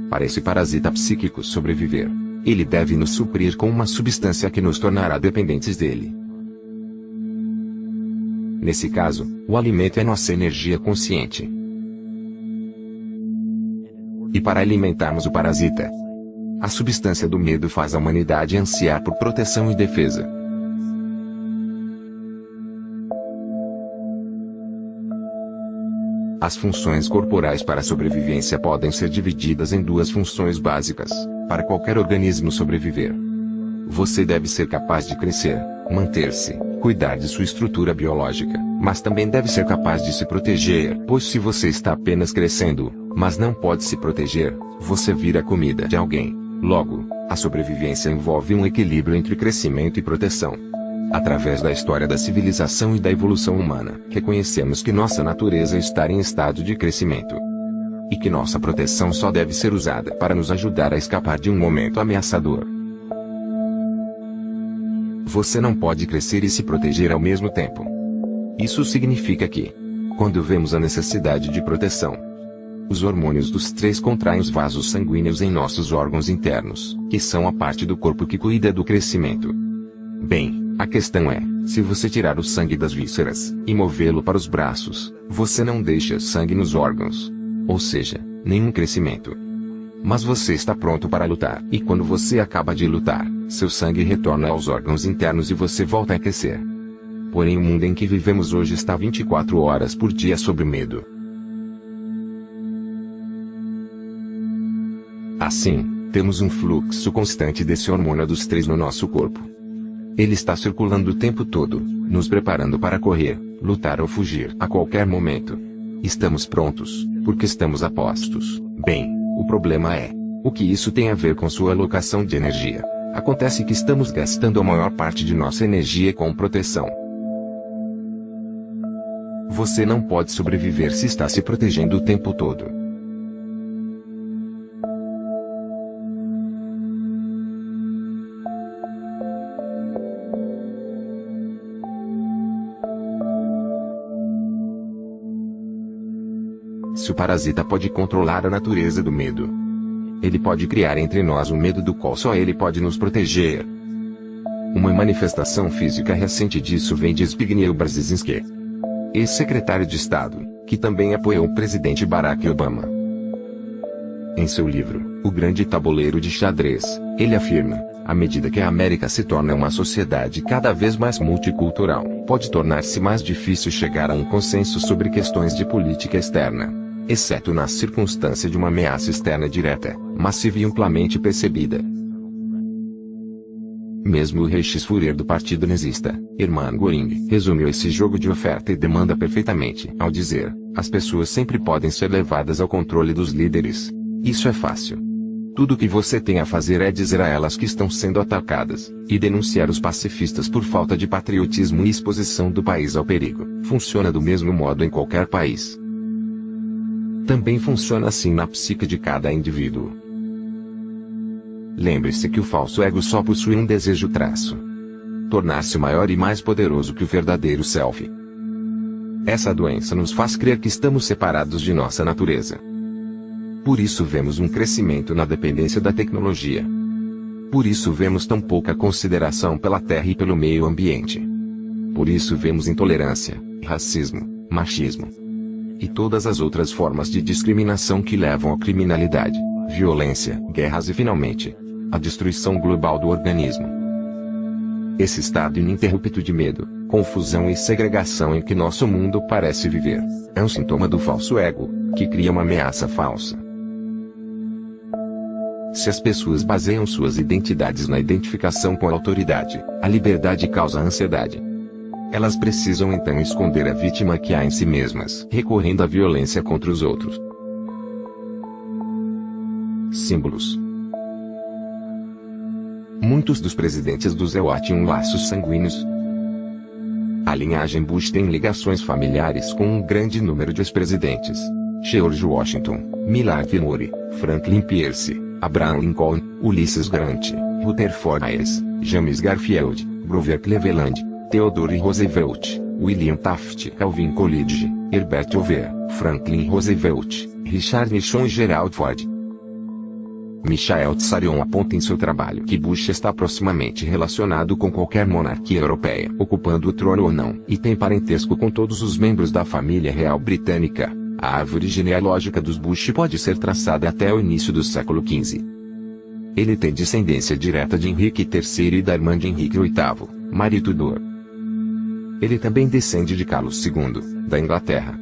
Para esse parasita psíquico sobreviver, ele deve nos suprir com uma substância que nos tornará dependentes dele. Nesse caso, o alimento é nossa energia consciente. E para alimentarmos o parasita, a substância do medo faz a humanidade ansiar por proteção e defesa. As funções corporais para a sobrevivência podem ser divididas em duas funções básicas, para qualquer organismo sobreviver. Você deve ser capaz de crescer, manter-se, cuidar de sua estrutura biológica, mas também deve ser capaz de se proteger, pois se você está apenas crescendo, mas não pode se proteger, você vira comida de alguém. Logo, a sobrevivência envolve um equilíbrio entre crescimento e proteção. Através da história da civilização e da evolução humana, reconhecemos que nossa natureza está em estado de crescimento. E que nossa proteção só deve ser usada para nos ajudar a escapar de um momento ameaçador. Você não pode crescer e se proteger ao mesmo tempo. Isso significa que, quando vemos a necessidade de proteção, os hormônios do estresse contraem os vasos sanguíneos em nossos órgãos internos, que são a parte do corpo que cuida do crescimento. Bem, a questão é, se você tirar o sangue das vísceras e movê-lo para os braços, você não deixa sangue nos órgãos. Ou seja, nenhum crescimento. Mas você está pronto para lutar, e quando você acaba de lutar, seu sangue retorna aos órgãos internos e você volta a crescer. Porém o mundo em que vivemos hoje está 24 horas por dia sob medo. Assim, temos um fluxo constante desse hormônio do estresse no nosso corpo. Ele está circulando o tempo todo, nos preparando para correr, lutar ou fugir a qualquer momento. Estamos prontos, porque estamos a postos. Bem, o problema é, o que isso tem a ver com sua alocação de energia? Acontece que estamos gastando a maior parte de nossa energia com proteção. Você não pode sobreviver se está se protegendo o tempo todo. Se o parasita pode controlar a natureza do medo, ele pode criar entre nós um medo do qual só ele pode nos proteger. Uma manifestação física recente disso vem de Zbigniew Brzezinski, ex-secretário de Estado, que também apoiou o presidente Barack Obama. Em seu livro, O Grande Tabuleiro de Xadrez, ele afirma, à medida que a América se torna uma sociedade cada vez mais multicultural, pode tornar-se mais difícil chegar a um consenso sobre questões de política externa. Exceto na circunstância de uma ameaça externa direta, massiva e amplamente percebida. Mesmo o Reichsführer do Partido Nazista, Hermann Göring, resumiu esse jogo de oferta e demanda perfeitamente ao dizer, as pessoas sempre podem ser levadas ao controle dos líderes. Isso é fácil. Tudo o que você tem a fazer é dizer a elas que estão sendo atacadas, e denunciar os pacifistas por falta de patriotismo e exposição do país ao perigo. Funciona do mesmo modo em qualquer país. Também funciona assim na psique de cada indivíduo. Lembre-se que o falso ego só possui um desejo traço: tornar-se maior e mais poderoso que o verdadeiro self. Essa doença nos faz crer que estamos separados de nossa natureza. Por isso vemos um crescimento na dependência da tecnologia. Por isso vemos tão pouca consideração pela terra e pelo meio ambiente. Por isso vemos intolerância, racismo, machismo e todas as outras formas de discriminação que levam à criminalidade, violência, guerras e finalmente, a destruição global do organismo. Esse estado ininterrupto de medo, confusão e segregação em que nosso mundo parece viver, é um sintoma do falso ego, que cria uma ameaça falsa. Se as pessoas baseiam suas identidades na identificação com a autoridade, a liberdade causa ansiedade. Elas precisam então esconder a vítima que há em si mesmas, recorrendo à violência contra os outros. Símbolos. Muitos dos presidentes do ZEUA tinham laços sanguíneos. A linhagem Bush tem ligações familiares com um grande número de ex-presidentes: George Washington, Millard Fillmore, Franklin Pierce, Abraham Lincoln, Ulysses Grant, Rutherford Hayes, James Garfield, Grover Cleveland, Theodore Roosevelt, William Taft, Calvin Coolidge, Herbert Hoover, Franklin Roosevelt, Richard Nixon e Gerald Ford. Michael Tsarion aponta em seu trabalho que Bush está proximamente relacionado com qualquer monarquia europeia, ocupando o trono ou não, e tem parentesco com todos os membros da família real britânica. A árvore genealógica dos Bush pode ser traçada até o início do século XV. Ele tem descendência direta de Henrique III e da irmã de Henrique VIII, Marie Tudor. Ele também descende de Carlos II, da Inglaterra.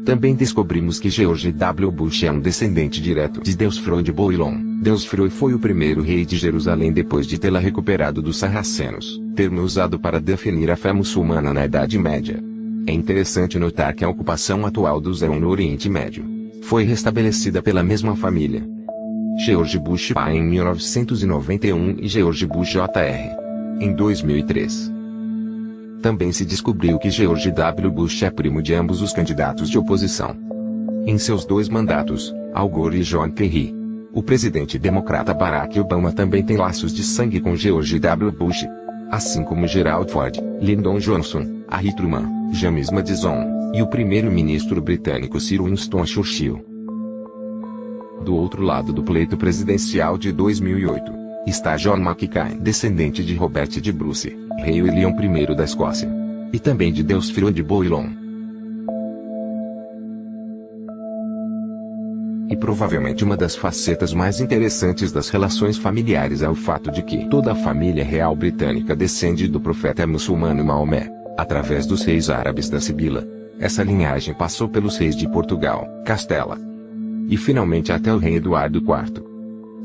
Também descobrimos que George W. Bush é um descendente direto de Deusfroi de Bouillon. Deusfroi foi o primeiro rei de Jerusalém depois de tê-la recuperado dos sarracenos, termo usado para definir a fé muçulmana na Idade Média. É interessante notar que a ocupação atual do ZEUA no Oriente Médio foi restabelecida pela mesma família. George Bush pai em 1991 e George Bush Jr. em 2003. Também se descobriu que George W. Bush é primo de ambos os candidatos de oposição. Em seus 2 mandatos, Al Gore e John Kerry, o presidente democrata Barack Obama também tem laços de sangue com George W. Bush, assim como Gerald Ford, Lyndon Johnson, Harry Truman, James Madison, e o primeiro-ministro britânico Sir Winston Churchill. Do outro lado do pleito presidencial de 2008, está John McCain, descendente de Robert de Bruce, rei William I da Escócia, e também de Deusfroi de Bouillon. E provavelmente uma das facetas mais interessantes das relações familiares é o fato de que toda a família real britânica descende do profeta muçulmano Maomé, através dos reis árabes da Sibila. Essa linhagem passou pelos reis de Portugal, Castela, e finalmente até o rei Eduardo IV.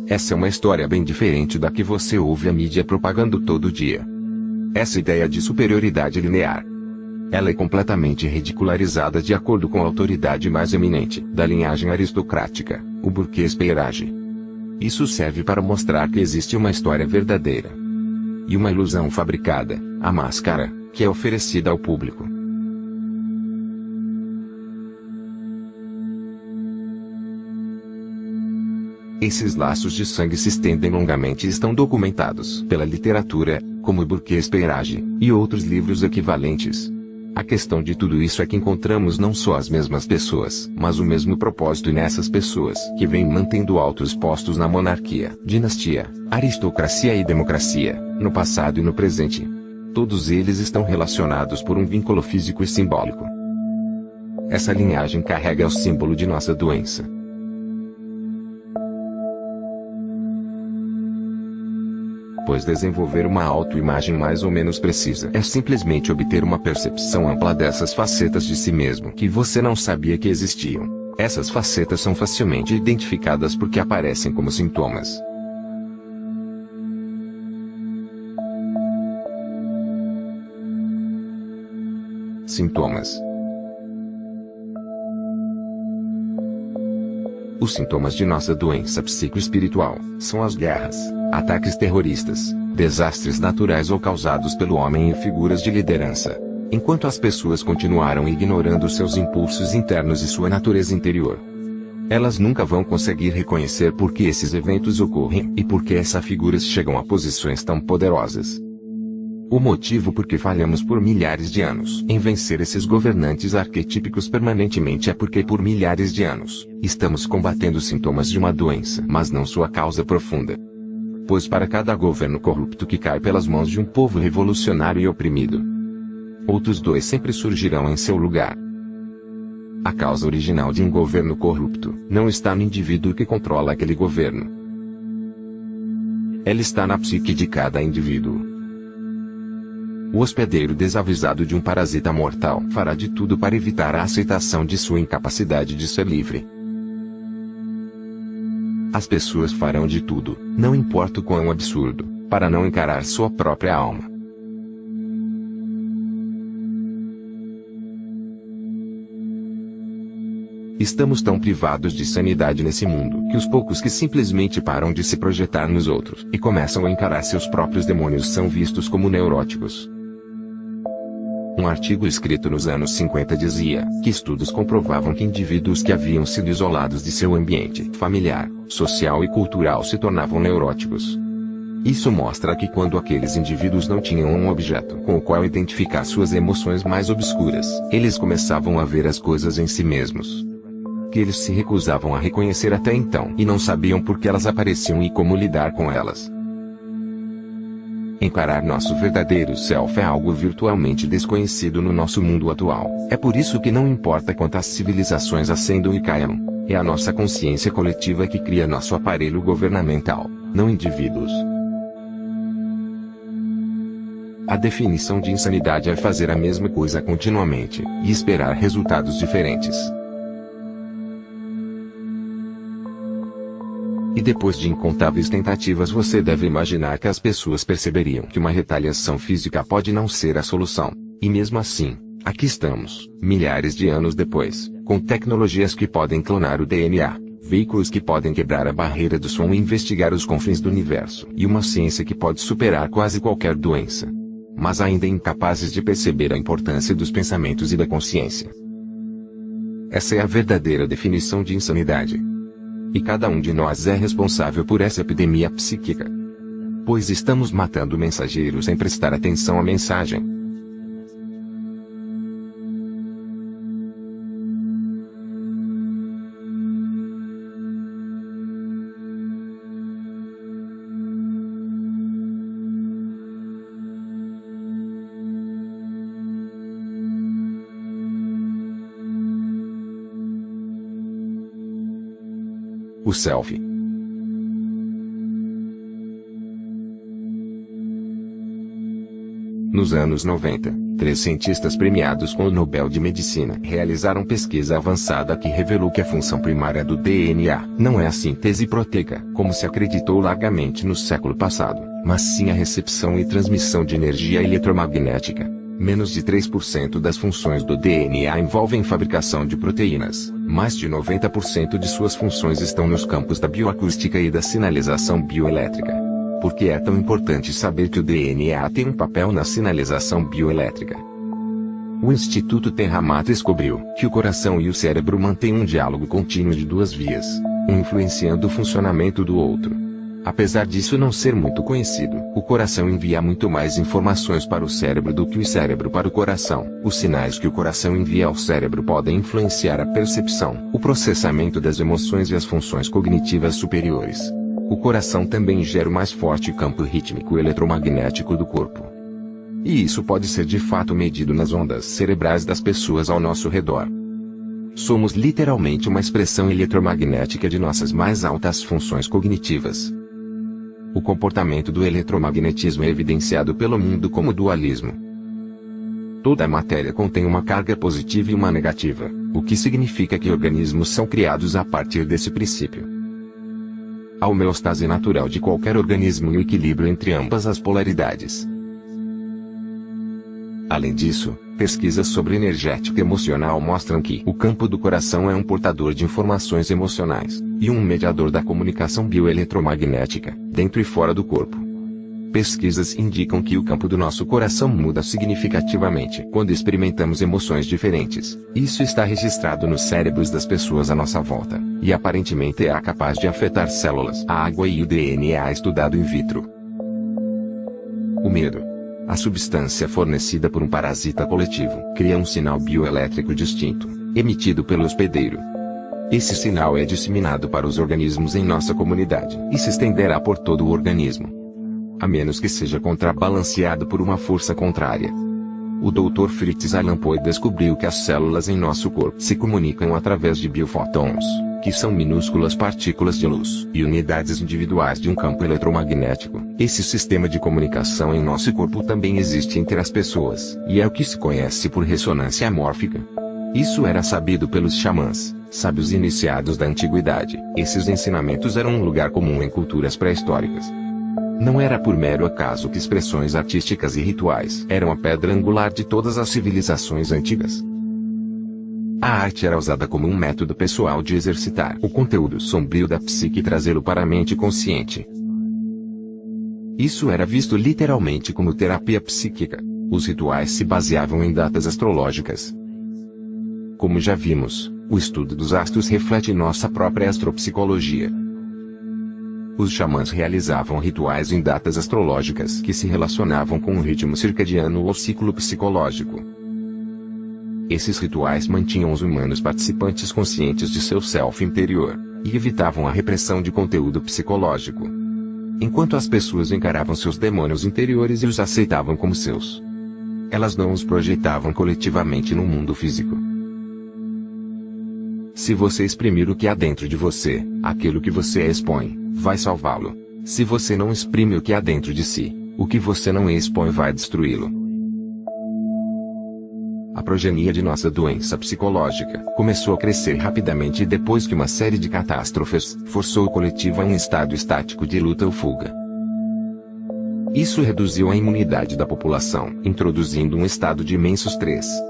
Essa é uma história bem diferente da que você ouve a mídia propagando todo dia. Essa ideia de superioridade linear, ela é completamente ridicularizada de acordo com a autoridade mais eminente da linhagem aristocrática, o burguês peirage. Isso serve para mostrar que existe uma história verdadeira e uma ilusão fabricada, a máscara, que é oferecida ao público. Esses laços de sangue se estendem longamente e estão documentados pela literatura, como o Burguês Peirage, e outros livros equivalentes. A questão de tudo isso é que encontramos não só as mesmas pessoas, mas o mesmo propósito nessas pessoas que vêm mantendo altos postos na monarquia, dinastia, aristocracia e democracia, no passado e no presente. Todos eles estão relacionados por um vínculo físico e simbólico. Essa linhagem carrega o símbolo de nossa doença. Pois desenvolver uma autoimagem mais ou menos precisa é simplesmente obter uma percepção ampla dessas facetas de si mesmo que você não sabia que existiam. Essas facetas são facilmente identificadas porque aparecem como sintomas. Sintomas. Os sintomas de nossa doença psicoespiritual são as guerras, ataques terroristas, desastres naturais ou causados pelo homem e figuras de liderança. Enquanto as pessoas continuaram ignorando seus impulsos internos e sua natureza interior, elas nunca vão conseguir reconhecer por que esses eventos ocorrem e por que essas figuras chegam a posições tão poderosas. O motivo por que falhamos por milhares de anos em vencer esses governantes arquetípicos permanentemente é porque por milhares de anos estamos combatendo os sintomas de uma doença, mas não sua causa profunda. Pois para cada governo corrupto que cai pelas mãos de um povo revolucionário e oprimido, outros 2 sempre surgirão em seu lugar. A causa original de um governo corrupto não está no indivíduo que controla aquele governo. Ela está na psique de cada indivíduo. O hospedeiro desavisado de um parasita mortal fará de tudo para evitar a aceitação de sua incapacidade de ser livre. As pessoas farão de tudo, não importa o quão absurdo, para não encarar sua própria alma. Estamos tão privados de sanidade nesse mundo que os poucos que simplesmente param de se projetar nos outros e começam a encarar seus próprios demônios são vistos como neuróticos. Um artigo escrito nos anos 50 dizia que estudos comprovavam que indivíduos que haviam sido isolados de seu ambiente familiar, social e cultural se tornavam neuróticos. Isso mostra que quando aqueles indivíduos não tinham um objeto com o qual identificar suas emoções mais obscuras, eles começavam a ver as coisas em si mesmos, que eles se recusavam a reconhecer até então e não sabiam por que elas apareciam e como lidar com elas. Encarar nosso verdadeiro self é algo virtualmente desconhecido no nosso mundo atual. É por isso que não importa quantas civilizações ascendam e caiam, é a nossa consciência coletiva que cria nosso aparelho governamental, não indivíduos. A definição de insanidade é fazer a mesma coisa continuamente e esperar resultados diferentes. E depois de incontáveis tentativas você deve imaginar que as pessoas perceberiam que uma retaliação física pode não ser a solução. E mesmo assim, aqui estamos, milhares de anos depois, com tecnologias que podem clonar o DNA, veículos que podem quebrar a barreira do som e investigar os confins do universo, e uma ciência que pode superar quase qualquer doença. Mas ainda incapazes de perceber a importância dos pensamentos e da consciência. Essa é a verdadeira definição de insanidade. E cada um de nós é responsável por essa epidemia psíquica. Pois estamos matando o mensageiro sem prestar atenção à mensagem. O self. Nos anos 90, 3 cientistas premiados com o Nobel de Medicina realizaram pesquisa avançada que revelou que a função primária do DNA não é a síntese proteica, como se acreditou largamente no século passado, mas sim a recepção e transmissão de energia eletromagnética. Menos de 3% das funções do DNA envolvem fabricação de proteínas. Mais de 90% de suas funções estão nos campos da bioacústica e da sinalização bioelétrica. Por que é tão importante saber que o DNA tem um papel na sinalização bioelétrica? O Instituto Terramar descobriu que o coração e o cérebro mantêm um diálogo contínuo de 2 vias, um influenciando o funcionamento do outro. Apesar disso não ser muito conhecido, o coração envia muito mais informações para o cérebro do que o cérebro para o coração. Os sinais que o coração envia ao cérebro podem influenciar a percepção, o processamento das emoções e as funções cognitivas superiores. O coração também gera o mais forte campo rítmico eletromagnético do corpo. E isso pode ser de fato medido nas ondas cerebrais das pessoas ao nosso redor. Somos literalmente uma expressão eletromagnética de nossas mais altas funções cognitivas. O comportamento do eletromagnetismo é evidenciado pelo mundo como dualismo. Toda a matéria contém uma carga positiva e uma negativa, o que significa que organismos são criados a partir desse princípio. A homeostase natural de qualquer organismo e o equilíbrio entre ambas as polaridades. Além disso, pesquisas sobre energética emocional mostram que o campo do coração é um portador de informações emocionais, e um mediador da comunicação bioeletromagnética, dentro e fora do corpo. Pesquisas indicam que o campo do nosso coração muda significativamente quando experimentamos emoções diferentes. Isso está registrado nos cérebros das pessoas à nossa volta, e aparentemente é capaz de afetar células, a água e o DNA estudado in vitro. O medo, a substância fornecida por um parasita coletivo, cria um sinal bioelétrico distinto, emitido pelo hospedeiro. Esse sinal é disseminado para os organismos em nossa comunidade e se estenderá por todo o organismo, a menos que seja contrabalanceado por uma força contrária. O Dr. Fritz Alan Poe descobriu que as células em nosso corpo se comunicam através de biofótons, que são minúsculas partículas de luz e unidades individuais de um campo eletromagnético. Esse sistema de comunicação em nosso corpo também existe entre as pessoas, e é o que se conhece por ressonância amórfica. Isso era sabido pelos xamãs, sábios iniciados da antiguidade. Esses ensinamentos eram um lugar comum em culturas pré-históricas. Não era por mero acaso que expressões artísticas e rituais eram a pedra angular de todas as civilizações antigas. A arte era usada como um método pessoal de exercitar o conteúdo sombrio da psique e trazê-lo para a mente consciente. Isso era visto literalmente como terapia psíquica. Os rituais se baseavam em datas astrológicas. Como já vimos, o estudo dos astros reflete nossa própria astropsicologia. Os xamãs realizavam rituais em datas astrológicas que se relacionavam com o ritmo circadiano ou ciclo psicológico. Esses rituais mantinham os humanos participantes conscientes de seu self interior, e evitavam a repressão de conteúdo psicológico. Enquanto as pessoas encaravam seus demônios interiores e os aceitavam como seus, elas não os projetavam coletivamente no mundo físico. Se você exprimir o que há dentro de você, aquilo que você expõe vai salvá-lo. Se você não exprime o que há dentro de si, o que você não expõe vai destruí-lo. A progenia de nossa doença psicológica começou a crescer rapidamente depois que uma série de catástrofes forçou o coletivo a um estado estático de luta ou fuga. Isso reduziu a imunidade da população, introduzindo um estado de imenso estresse.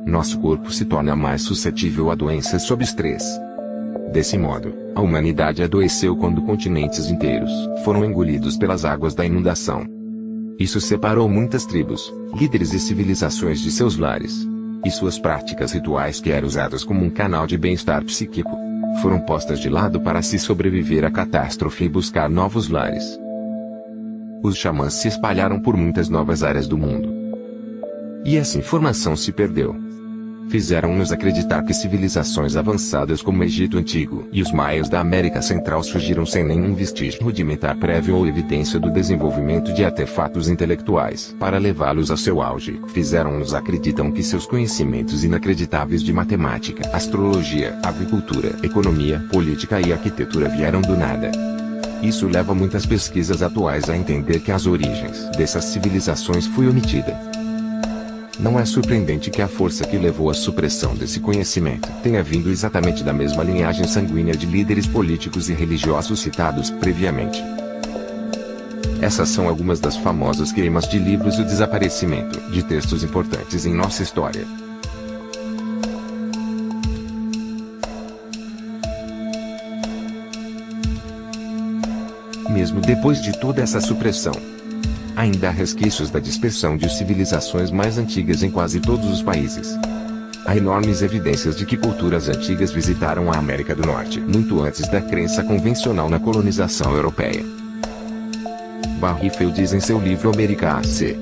Nosso corpo se torna mais suscetível a doenças sob estresse. Desse modo, a humanidade adoeceu quando continentes inteiros foram engolidos pelas águas da inundação. Isso separou muitas tribos, líderes e civilizações de seus lares. E suas práticas rituais, que eram usadas como um canal de bem-estar psíquico, foram postas de lado para se sobreviver à catástrofe e buscar novos lares. Os xamãs se espalharam por muitas novas áreas do mundo. E essa informação se perdeu. Fizeram-nos acreditar que civilizações avançadas como o Egito Antigo e os Maias da América Central surgiram sem nenhum vestígio rudimentar prévio ou evidência do desenvolvimento de artefatos intelectuais para levá-los a seu auge. Fizeram-nos acreditar que seus conhecimentos inacreditáveis de matemática, astrologia, agricultura, economia, política e arquitetura vieram do nada. Isso leva muitas pesquisas atuais a entender que as origens dessas civilizações foi omitida. Não é surpreendente que a força que levou à supressão desse conhecimento tenha vindo exatamente da mesma linhagem sanguínea de líderes políticos e religiosos citados previamente. Essas são algumas das famosas queimas de livros e o desaparecimento de textos importantes em nossa história. Mesmo depois de toda essa supressão, ainda há resquícios da dispersão de civilizações mais antigas em quase todos os países. Há enormes evidências de que culturas antigas visitaram a América do Norte muito antes da crença convencional na colonização europeia. Barrifeld diz em seu livro América AC.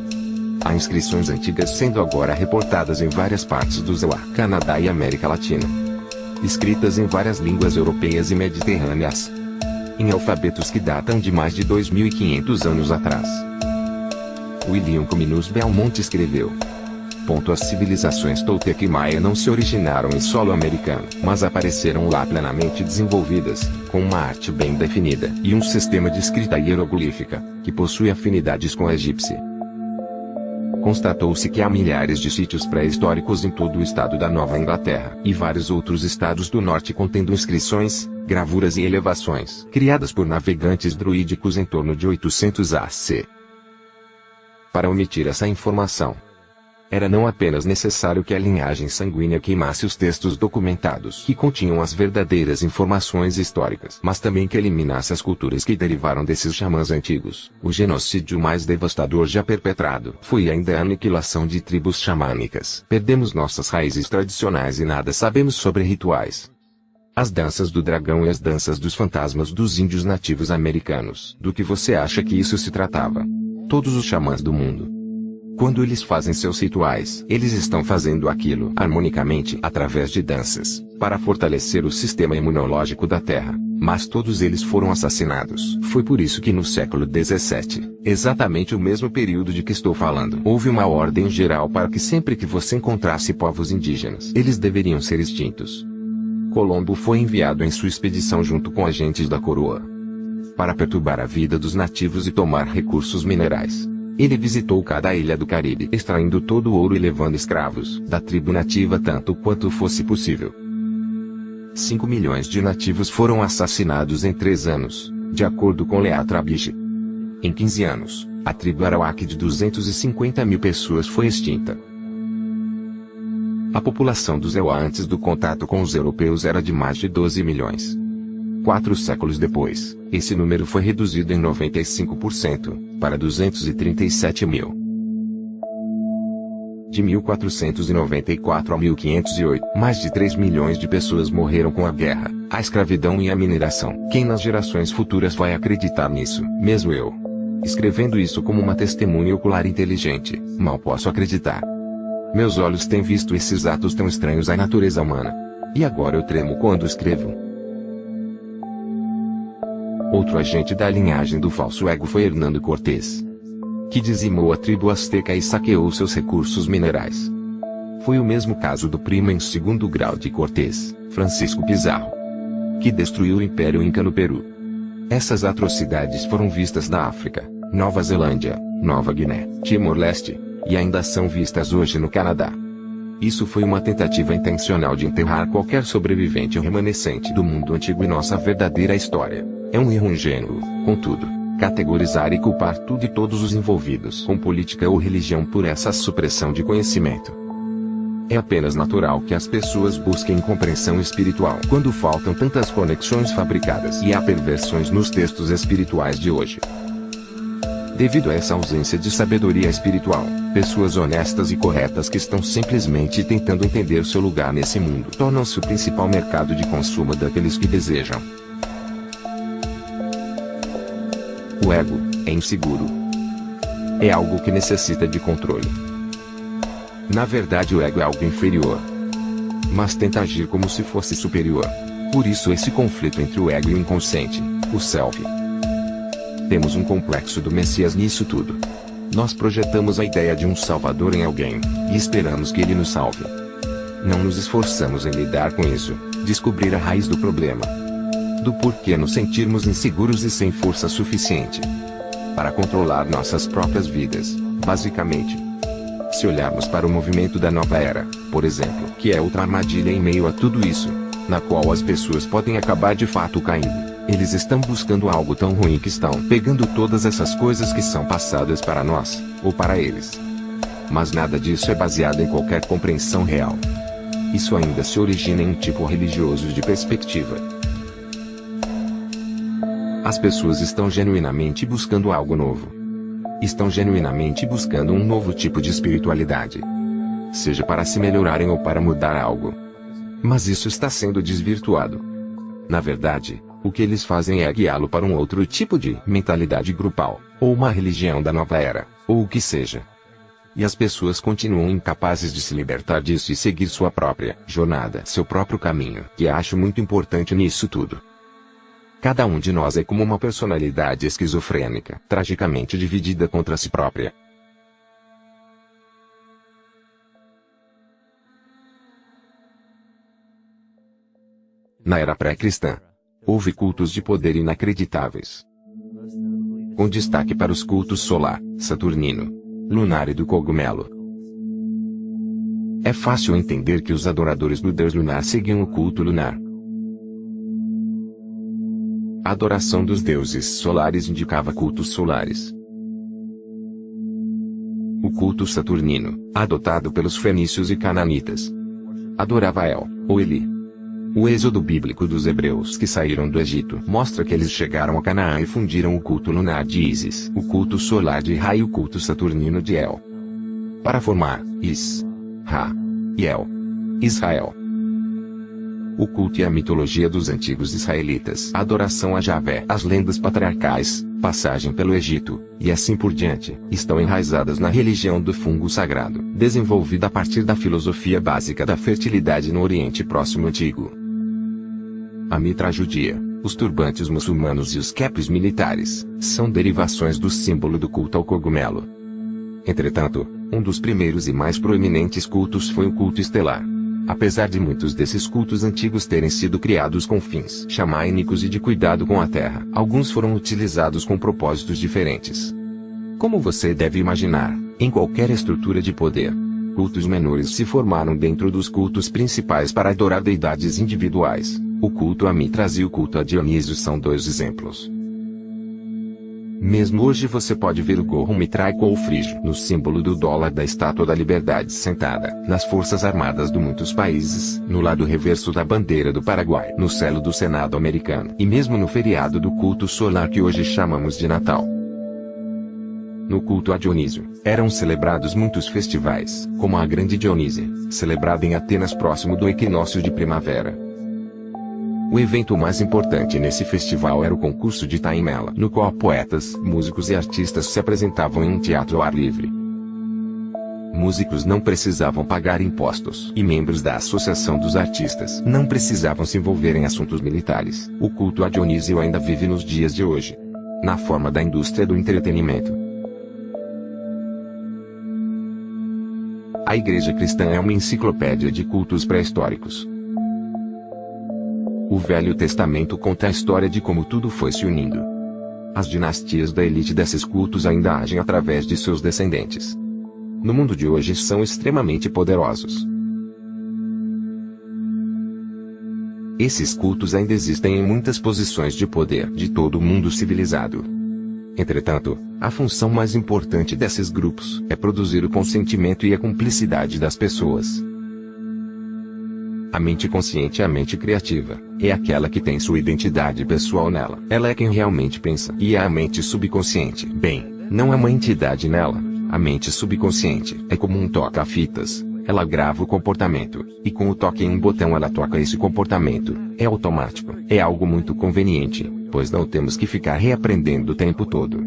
Há inscrições antigas sendo agora reportadas em várias partes do ZEUA, Canadá e América Latina. Escritas em várias línguas europeias e mediterrâneas. Em alfabetos que datam de mais de 2.500 anos atrás. William Comenius Belmont escreveu: As civilizações Tolteca e Maia não se originaram em solo americano, mas apareceram lá plenamente desenvolvidas, com uma arte bem definida e um sistema de escrita hieroglífica, que possui afinidades com a egípcia. Constatou-se que há milhares de sítios pré-históricos em todo o estado da Nova Inglaterra e vários outros estados do norte contendo inscrições, gravuras e elevações criadas por navegantes druídicos em torno de 800 AC. Para omitir essa informação, era não apenas necessário que a linhagem sanguínea queimasse os textos documentados que continham as verdadeiras informações históricas, mas também que eliminasse as culturas que derivaram desses xamãs antigos. O genocídio mais devastador já perpetrado foi ainda a aniquilação de tribos xamânicas. Perdemos nossas raízes tradicionais e nada sabemos sobre rituais. As danças do dragão e as danças dos fantasmas dos índios nativos americanos. Do que você acha que isso se tratava? Todos os xamãs do mundo, quando eles fazem seus rituais, eles estão fazendo aquilo harmonicamente através de danças, para fortalecer o sistema imunológico da Terra. Mas todos eles foram assassinados. Foi por isso que no século XVII, exatamente o mesmo período de que estou falando, houve uma ordem geral para que sempre que você encontrasse povos indígenas, eles deveriam ser extintos. Colombo foi enviado em sua expedição junto com agentes da coroa, para perturbar a vida dos nativos e tomar recursos minerais. Ele visitou cada ilha do Caribe, extraindo todo o ouro e levando escravos da tribo nativa tanto quanto fosse possível. 5 milhões de nativos foram assassinados em 3 anos, de acordo com Leatrabiche. Em 15 anos, a tribo Arawak de 250 mil pessoas foi extinta. A população dos Ewa antes do contato com os europeus era de mais de 12 milhões. 4 séculos depois, esse número foi reduzido em 95%, para 237 mil. De 1494 a 1508, mais de 3 milhões de pessoas morreram com a guerra, a escravidão e a mineração. Quem nas gerações futuras vai acreditar nisso? Mesmo eu, escrevendo isso como uma testemunha ocular inteligente, mal posso acreditar. Meus olhos têm visto esses atos tão estranhos à natureza humana. E agora eu tremo quando escrevo. Outro agente da linhagem do falso ego foi Hernando Cortés, que dizimou a tribo azteca e saqueou seus recursos minerais. Foi o mesmo caso do primo em segundo grau de Cortés, Francisco Pizarro, que destruiu o Império Inca no Peru. Essas atrocidades foram vistas na África, Nova Zelândia, Nova Guiné, Timor-Leste, e ainda são vistas hoje no Canadá. Isso foi uma tentativa intencional de enterrar qualquer sobrevivente ou remanescente do mundo antigo e nossa verdadeira história. É um erro ingênuo, contudo, categorizar e culpar tudo e todos os envolvidos com política ou religião por essa supressão de conhecimento. É apenas natural que as pessoas busquem compreensão espiritual quando faltam tantas conexões fabricadas e há perversões nos textos espirituais de hoje. Devido a essa ausência de sabedoria espiritual, pessoas honestas e corretas que estão simplesmente tentando entender seu lugar nesse mundo tornam-se o principal mercado de consumo daqueles que desejam. O ego é inseguro. É algo que necessita de controle. Na verdade, o ego é algo inferior, mas tenta agir como se fosse superior. Por isso esse conflito entre o ego e o inconsciente, o self. Temos um complexo do Messias nisso tudo. Nós projetamos a ideia de um salvador em alguém, e esperamos que ele nos salve. Não nos esforçamos em lidar com isso, descobrir a raiz do problema. Do porquê nos sentirmos inseguros e sem força suficiente para controlar nossas próprias vidas, basicamente. Se olharmos para o movimento da nova era, por exemplo, que é outra armadilha em meio a tudo isso, na qual as pessoas podem acabar de fato caindo. Eles estão buscando algo tão ruim que estão pegando todas essas coisas que são passadas para nós, ou para eles. Mas nada disso é baseado em qualquer compreensão real. Isso ainda se origina em um tipo religioso de perspectiva. As pessoas estão genuinamente buscando algo novo. Estão genuinamente buscando um novo tipo de espiritualidade. Seja para se melhorarem ou para mudar algo. Mas isso está sendo desvirtuado. Na verdade, o que eles fazem é guiá-lo para um outro tipo de mentalidade grupal, ou uma religião da nova era, ou o que seja. E as pessoas continuam incapazes de se libertar disso e seguir sua própria jornada, seu próprio caminho, que acho muito importante nisso tudo. Cada um de nós é como uma personalidade esquizofrênica, tragicamente dividida contra si própria. Na era pré-cristã, houve cultos de poder inacreditáveis, com destaque para os cultos solar, saturnino, lunar e do cogumelo. É fácil entender que os adoradores do deus lunar seguiam o culto lunar. A adoração dos deuses solares indicava cultos solares. O culto saturnino, adotado pelos fenícios e cananitas, adorava El, ou Eli. O êxodo bíblico dos hebreus que saíram do Egito mostra que eles chegaram a Canaã e fundiram o culto lunar de Ísis, o culto solar de Ra e o culto saturnino de El, para formar Is, Ra e El, Israel. O culto e a mitologia dos antigos israelitas, a adoração a Javé, as lendas patriarcais, passagem pelo Egito, e assim por diante, estão enraizadas na religião do fungo sagrado, desenvolvida a partir da filosofia básica da fertilidade no Oriente Próximo Antigo. A mitra judia, os turbantes muçulmanos e os kepis militares, são derivações do símbolo do culto ao cogumelo. Entretanto, um dos primeiros e mais proeminentes cultos foi o culto estelar. Apesar de muitos desses cultos antigos terem sido criados com fins xamânicos e de cuidado com a terra, alguns foram utilizados com propósitos diferentes. Como você deve imaginar, em qualquer estrutura de poder, cultos menores se formaram dentro dos cultos principais para adorar deidades individuais. O culto a Mitras e o culto a Dionísio são dois exemplos. Mesmo hoje você pode ver o gorro mitraico ou frígio no símbolo do dólar da Estátua da Liberdade sentada nas Forças Armadas de muitos países, no lado reverso da bandeira do Paraguai, no celo do Senado americano e mesmo no feriado do culto solar que hoje chamamos de Natal. No culto a Dionísio, eram celebrados muitos festivais, como a Grande Dionísia, celebrada em Atenas próximo do equinócio de primavera. O evento mais importante nesse festival era o concurso de Taimela, no qual poetas, músicos e artistas se apresentavam em um teatro ao ar livre. Músicos não precisavam pagar impostos e membros da Associação dos Artistas não precisavam se envolver em assuntos militares. O culto a Dionísio ainda vive nos dias de hoje, na forma da indústria do entretenimento. A Igreja Cristã é uma enciclopédia de cultos pré-históricos. O Velho Testamento conta a história de como tudo foi se unindo. As dinastias da elite desses cultos ainda agem através de seus descendentes. No mundo de hoje são extremamente poderosos. Esses cultos ainda existem em muitas posições de poder de todo o mundo civilizado. Entretanto, a função mais importante desses grupos é produzir o consentimento e a cumplicidade das pessoas. A mente consciente é a mente criativa, é aquela que tem sua identidade pessoal nela. Ela é quem realmente pensa. E a mente subconsciente, bem, não é uma entidade nela. A mente subconsciente é como um toca-fitas. Ela grava o comportamento, e com o toque em um botão ela toca esse comportamento. É automático. É algo muito conveniente, pois não temos que ficar reaprendendo o tempo todo.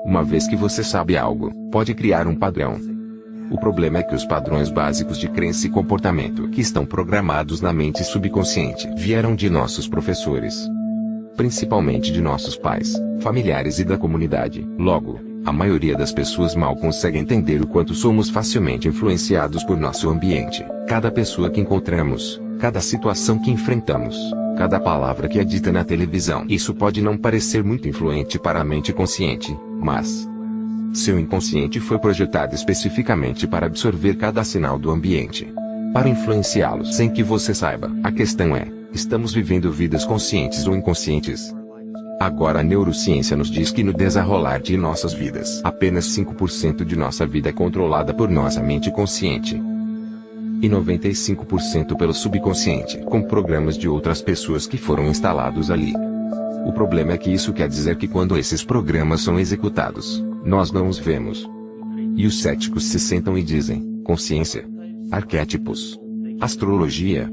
Uma vez que você sabe algo, pode criar um padrão. O problema é que os padrões básicos de crença e comportamento que estão programados na mente subconsciente vieram de nossos professores. Principalmente de nossos pais, familiares e da comunidade. Logo, a maioria das pessoas mal consegue entender o quanto somos facilmente influenciados por nosso ambiente. Cada pessoa que encontramos, cada situação que enfrentamos, cada palavra que é dita na televisão. Isso pode não parecer muito influente para a mente consciente, mas seu inconsciente foi projetado especificamente para absorver cada sinal do ambiente, para influenciá-los sem que você saiba. A questão é, estamos vivendo vidas conscientes ou inconscientes? Agora a neurociência nos diz que no desenrolar de nossas vidas, apenas 5% de nossa vida é controlada por nossa mente consciente. E 95% pelo subconsciente, com programas de outras pessoas que foram instalados ali. O problema é que isso quer dizer que quando esses programas são executados, nós não os vemos. E os céticos se sentam e dizem, consciência, arquétipos, astrologia.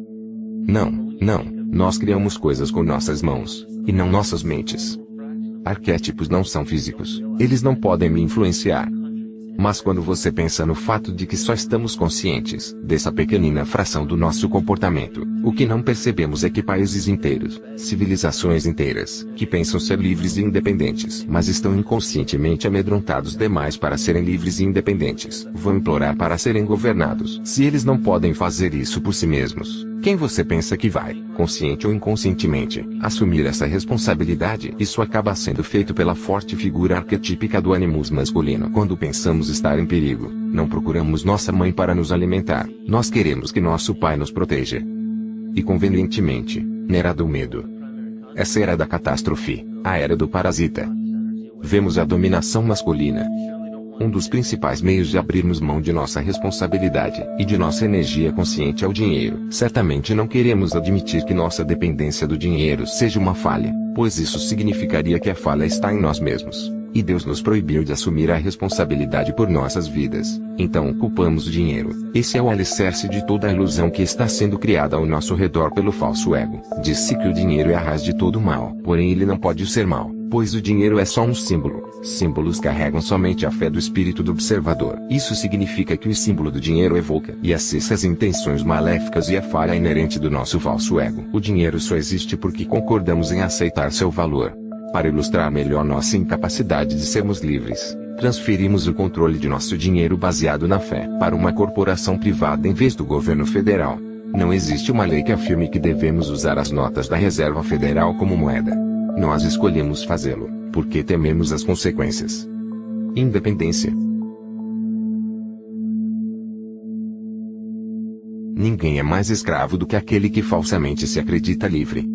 Não, nós criamos coisas com nossas mãos, e não nossas mentes. Arquétipos não são físicos, eles não podem me influenciar. Mas quando você pensa no fato de que só estamos conscientes dessa pequenina fração do nosso comportamento, o que não percebemos é que países inteiros, civilizações inteiras, que pensam ser livres e independentes, mas estão inconscientemente amedrontados demais para serem livres e independentes, vão implorar para serem governados. Se eles não podem fazer isso por si mesmos, quem você pensa que vai, consciente ou inconscientemente, assumir essa responsabilidade? Isso acaba sendo feito pela forte figura arquetípica do animus masculino. Quando pensamos estar em perigo, não procuramos nossa mãe para nos alimentar, nós queremos que nosso pai nos proteja. E convenientemente, na era do medo. Essa era da catástrofe, a era do parasita. Vemos a dominação masculina. Um dos principais meios de abrirmos mão de nossa responsabilidade e de nossa energia consciente é o dinheiro. Certamente não queremos admitir que nossa dependência do dinheiro seja uma falha, pois isso significaria que a falha está em nós mesmos, e Deus nos proibiu de assumir a responsabilidade por nossas vidas. Então culpamos o dinheiro. Esse é o alicerce de toda a ilusão que está sendo criada ao nosso redor pelo falso ego. Diz-se que o dinheiro é a raiz de todo mal, porém ele não pode ser mal, pois o dinheiro é só um símbolo. Símbolos carregam somente a fé do espírito do observador. Isso significa que o símbolo do dinheiro evoca e acessa as intenções maléficas e a falha inerente do nosso falso ego. O dinheiro só existe porque concordamos em aceitar seu valor. Para ilustrar melhor nossa incapacidade de sermos livres, transferimos o controle de nosso dinheiro baseado na fé para uma corporação privada em vez do governo federal. Não existe uma lei que afirme que devemos usar as notas da Reserva Federal como moeda. Nós escolhemos fazê-lo, porque tememos as consequências. Independência. Ninguém é mais escravo do que aquele que falsamente se acredita livre.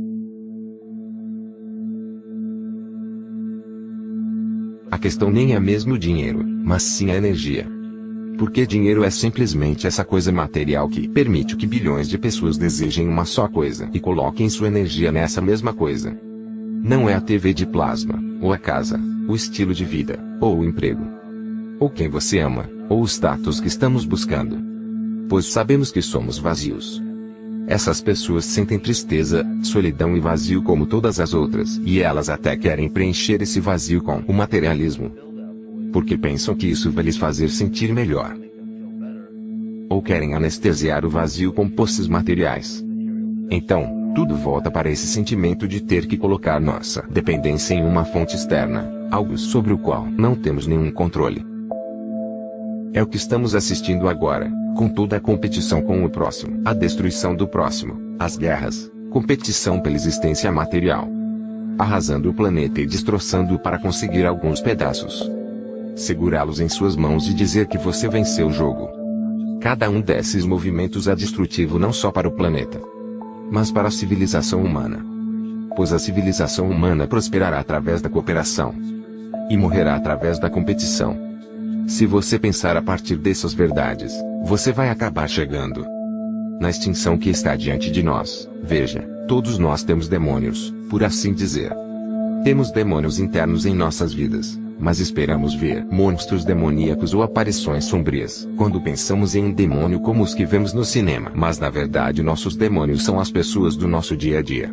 questão nem é mesmo o dinheiro, mas sim a energia. Porque dinheiro é simplesmente essa coisa material que permite que bilhões de pessoas desejem uma só coisa e coloquem sua energia nessa mesma coisa. Não é a TV de plasma, ou a casa, o estilo de vida, ou o emprego, ou quem você ama, ou o status que estamos buscando. Pois sabemos que somos vazios. Essas pessoas sentem tristeza, solidão e vazio como todas as outras, e elas até querem preencher esse vazio com o materialismo. Porque pensam que isso vai lhes fazer sentir melhor. Ou querem anestesiar o vazio com posses materiais. Então, tudo volta para esse sentimento de ter que colocar nossa dependência em uma fonte externa, algo sobre o qual não temos nenhum controle. É o que estamos assistindo agora, com toda a competição com o próximo, a destruição do próximo, as guerras, competição pela existência material. Arrasando o planeta e destroçando-o para conseguir alguns pedaços. Segurá-los em suas mãos e dizer que você venceu o jogo. Cada um desses movimentos é destrutivo não só para o planeta, mas para a civilização humana. Pois a civilização humana prosperará através da cooperação e morrerá através da competição. Se você pensar a partir dessas verdades, você vai acabar chegando na extinção que está diante de nós. Veja, todos nós temos demônios, por assim dizer. Temos demônios internos em nossas vidas. Mas esperamos ver monstros demoníacos ou aparições sombrias quando pensamos em um demônio como os que vemos no cinema. Mas na verdade nossos demônios são as pessoas do nosso dia a dia.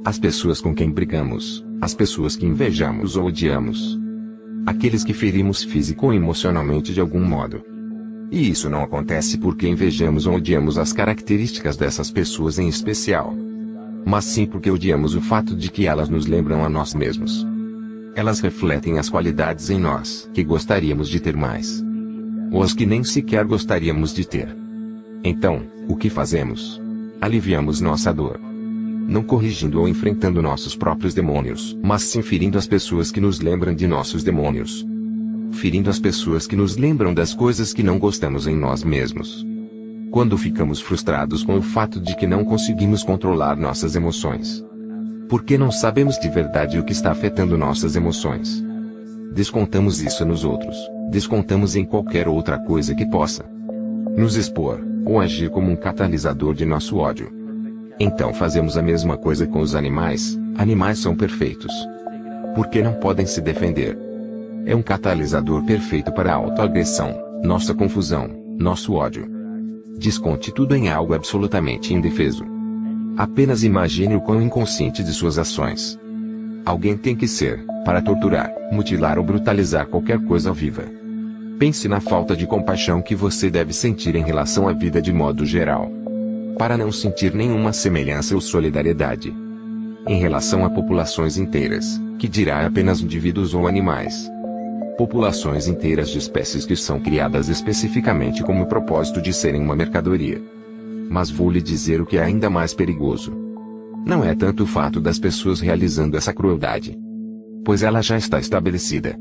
As pessoas com quem brigamos, as pessoas que invejamos ou odiamos. Aqueles que ferimos físico ou emocionalmente de algum modo. E isso não acontece porque invejamos ou odiamos as características dessas pessoas em especial. Mas sim porque odiamos o fato de que elas nos lembram a nós mesmos. Elas refletem as qualidades em nós que gostaríamos de ter mais, ou as que nem sequer gostaríamos de ter. Então, o que fazemos? Aliviamos nossa dor. Não corrigindo ou enfrentando nossos próprios demônios, mas sim ferindo as pessoas que nos lembram de nossos demônios. Ferindo as pessoas que nos lembram das coisas que não gostamos em nós mesmos. Quando ficamos frustrados com o fato de que não conseguimos controlar nossas emoções. Porque não sabemos de verdade o que está afetando nossas emoções. Descontamos isso nos outros, descontamos em qualquer outra coisa que possa nos expor, ou agir como um catalisador de nosso ódio. Então fazemos a mesma coisa com os animais. Animais são perfeitos. Porque não podem se defender. É um catalisador perfeito para a autoagressão, nossa confusão, nosso ódio. Desconte tudo em algo absolutamente indefeso. Apenas imagine o quão inconsciente de suas ações alguém tem que ser, para torturar, mutilar ou brutalizar qualquer coisa viva. Pense na falta de compaixão que você deve sentir em relação à vida de modo geral. Para não sentir nenhuma semelhança ou solidariedade em relação a populações inteiras, que dirá apenas indivíduos ou animais. Populações inteiras de espécies que são criadas especificamente com o propósito de serem uma mercadoria. Mas vou lhe dizer o que é ainda mais perigoso. Não é tanto o fato das pessoas realizando essa crueldade, pois ela já está estabelecida.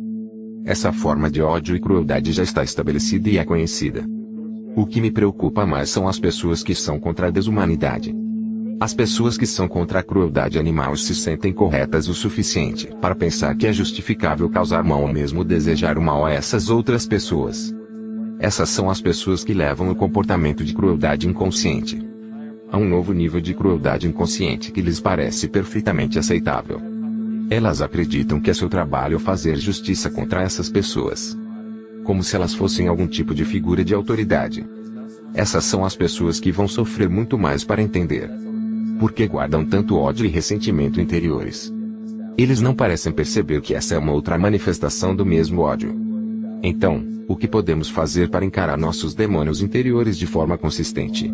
Essa forma de ódio e crueldade já está estabelecida e é conhecida. O que me preocupa mais são as pessoas que são contra a desumanidade. As pessoas que são contra a crueldade animal se sentem corretas o suficiente para pensar que é justificável causar mal ou mesmo desejar o mal a essas outras pessoas. Essas são as pessoas que levam o comportamento de crueldade inconsciente a um novo nível de crueldade inconsciente que lhes parece perfeitamente aceitável. Elas acreditam que é seu trabalho fazer justiça contra essas pessoas, como se elas fossem algum tipo de figura de autoridade. Essas são as pessoas que vão sofrer muito mais para entender porque guardam tanto ódio e ressentimento interiores. Eles não parecem perceber que essa é uma outra manifestação do mesmo ódio. Então, o que podemos fazer para encarar nossos demônios interiores de forma consistente?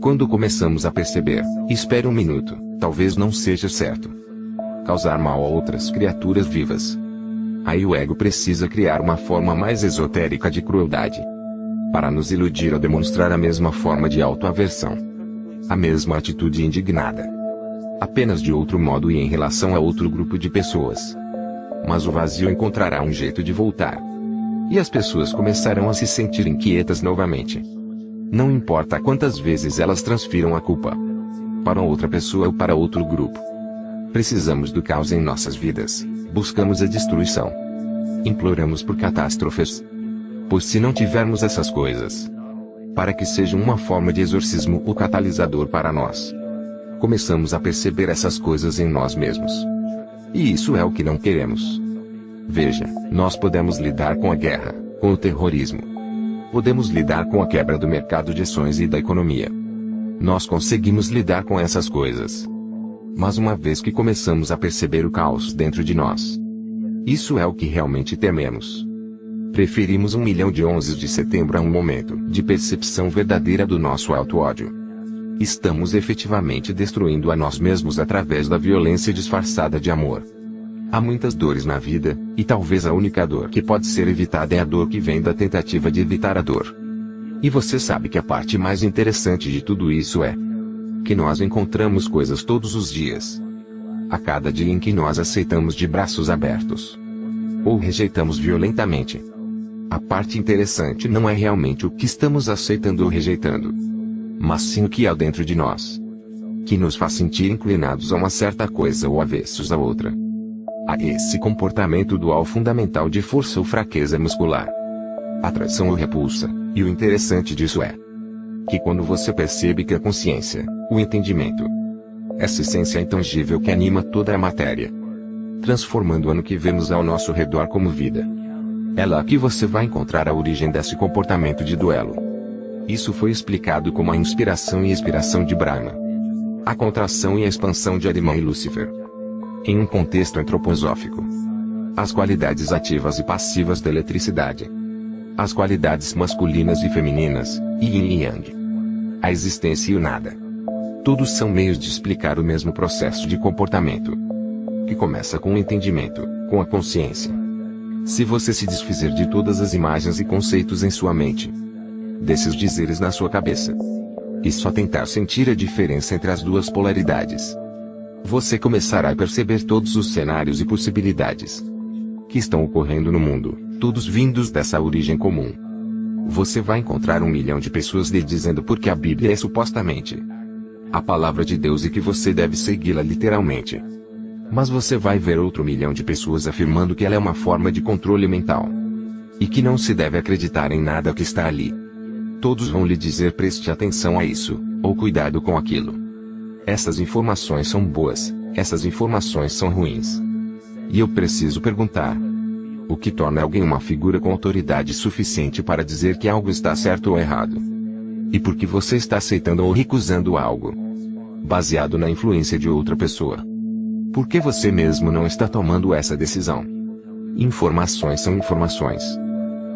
Quando começamos a perceber, espere um minuto, talvez não seja certo causar mal a outras criaturas vivas. Aí o ego precisa criar uma forma mais esotérica de crueldade para nos iludir ao demonstrar a mesma forma de autoaversão. A mesma atitude indignada. Apenas de outro modo e em relação a outro grupo de pessoas. Mas o vazio encontrará um jeito de voltar. E as pessoas começarão a se sentir inquietas novamente. Não importa quantas vezes elas transfiram a culpa para outra pessoa ou para outro grupo. Precisamos do caos em nossas vidas. Buscamos a destruição. Imploramos por catástrofes. Pois se não tivermos essas coisas, para que sejam uma forma de exorcismo ou catalisador para nós, começamos a perceber essas coisas em nós mesmos. E isso é o que não queremos. Veja, nós podemos lidar com a guerra, com o terrorismo. Podemos lidar com a quebra do mercado de ações e da economia. Nós conseguimos lidar com essas coisas. Mas uma vez que começamos a perceber o caos dentro de nós, isso é o que realmente tememos. Preferimos 1 milhão de 11 de setembro a um momento de percepção verdadeira do nosso auto-ódio. Estamos efetivamente destruindo a nós mesmos através da violência disfarçada de amor. Há muitas dores na vida, e talvez a única dor que pode ser evitada é a dor que vem da tentativa de evitar a dor. E você sabe que a parte mais interessante de tudo isso é que nós encontramos coisas todos os dias. A cada dia em que nós aceitamos de braços abertos, ou rejeitamos violentamente. A parte interessante não é realmente o que estamos aceitando ou rejeitando, mas sim o que há dentro de nós, que nos faz sentir inclinados a uma certa coisa ou avessos a outra. Há esse comportamento dual fundamental de força ou fraqueza muscular, atração ou repulsa, e o interessante disso é que quando você percebe que a consciência, o entendimento, essa essência intangível que anima toda a matéria, transformando-a no que vemos ao nosso redor como vida, é lá que você vai encontrar a origem desse comportamento de duelo. Isso foi explicado como a inspiração e expiração de Brahma, a contração e a expansão de Ahriman e Lúcifer, em um contexto antroposófico. As qualidades ativas e passivas da eletricidade, as qualidades masculinas e femininas, Yin e Yang, a existência e o nada. Todos são meios de explicar o mesmo processo de comportamento, que começa com o entendimento, com a consciência. Se você se desfizer de todas as imagens e conceitos em sua mente, desses dizeres na sua cabeça, e só tentar sentir a diferença entre as duas polaridades, você começará a perceber todos os cenários e possibilidades que estão ocorrendo no mundo, todos vindos dessa origem comum. Você vai encontrar 1 milhão de pessoas lhe dizendo porque a Bíblia é supostamente a palavra de Deus e que você deve segui-la literalmente. Mas você vai ver outro 1 milhão de pessoas afirmando que ela é uma forma de controle mental, e que não se deve acreditar em nada que está ali. Todos vão lhe dizer preste atenção a isso, ou cuidado com aquilo. Essas informações são boas, essas informações são ruins. E eu preciso perguntar: o que torna alguém uma figura com autoridade suficiente para dizer que algo está certo ou errado? E por que você está aceitando ou recusando algo baseado na influência de outra pessoa? Por que você mesmo não está tomando essa decisão? Informações são informações.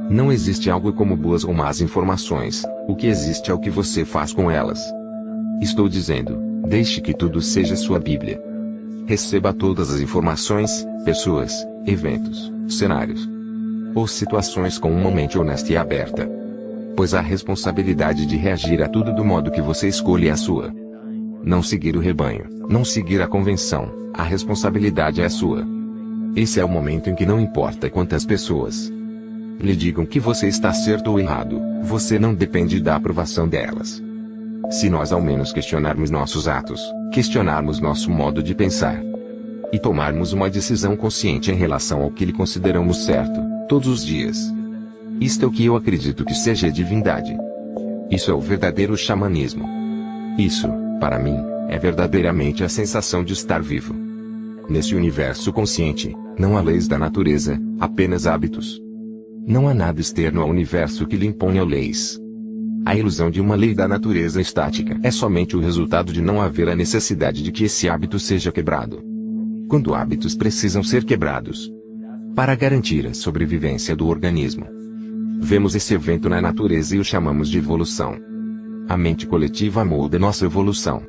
Não existe algo como boas ou más informações, o que existe é o que você faz com elas. Estou dizendo, deixe que tudo seja sua Bíblia. Receba todas as informações, pessoas, eventos, cenários ou situações com uma mente honesta e aberta. Pois a responsabilidade de reagir a tudo do modo que você escolhe é a sua. Não seguir o rebanho, não seguir a convenção, a responsabilidade é sua. Esse é o momento em que não importa quantas pessoas lhe digam que você está certo ou errado, você não depende da aprovação delas. Se nós ao menos questionarmos nossos atos, questionarmos nosso modo de pensar, e tomarmos uma decisão consciente em relação ao que lhe consideramos certo, todos os dias. Isto é o que eu acredito que seja a divindade. Isso é o verdadeiro xamanismo. Isso, para mim, é verdadeiramente a sensação de estar vivo. Nesse universo consciente, não há leis da natureza, apenas hábitos. Não há nada externo ao universo que lhe imponha leis. A ilusão de uma lei da natureza estática é somente o resultado de não haver a necessidade de que esse hábito seja quebrado. Quando hábitos precisam ser quebrados para garantir a sobrevivência do organismo, vemos esse evento na natureza e o chamamos de evolução. A mente coletiva molda nossa evolução.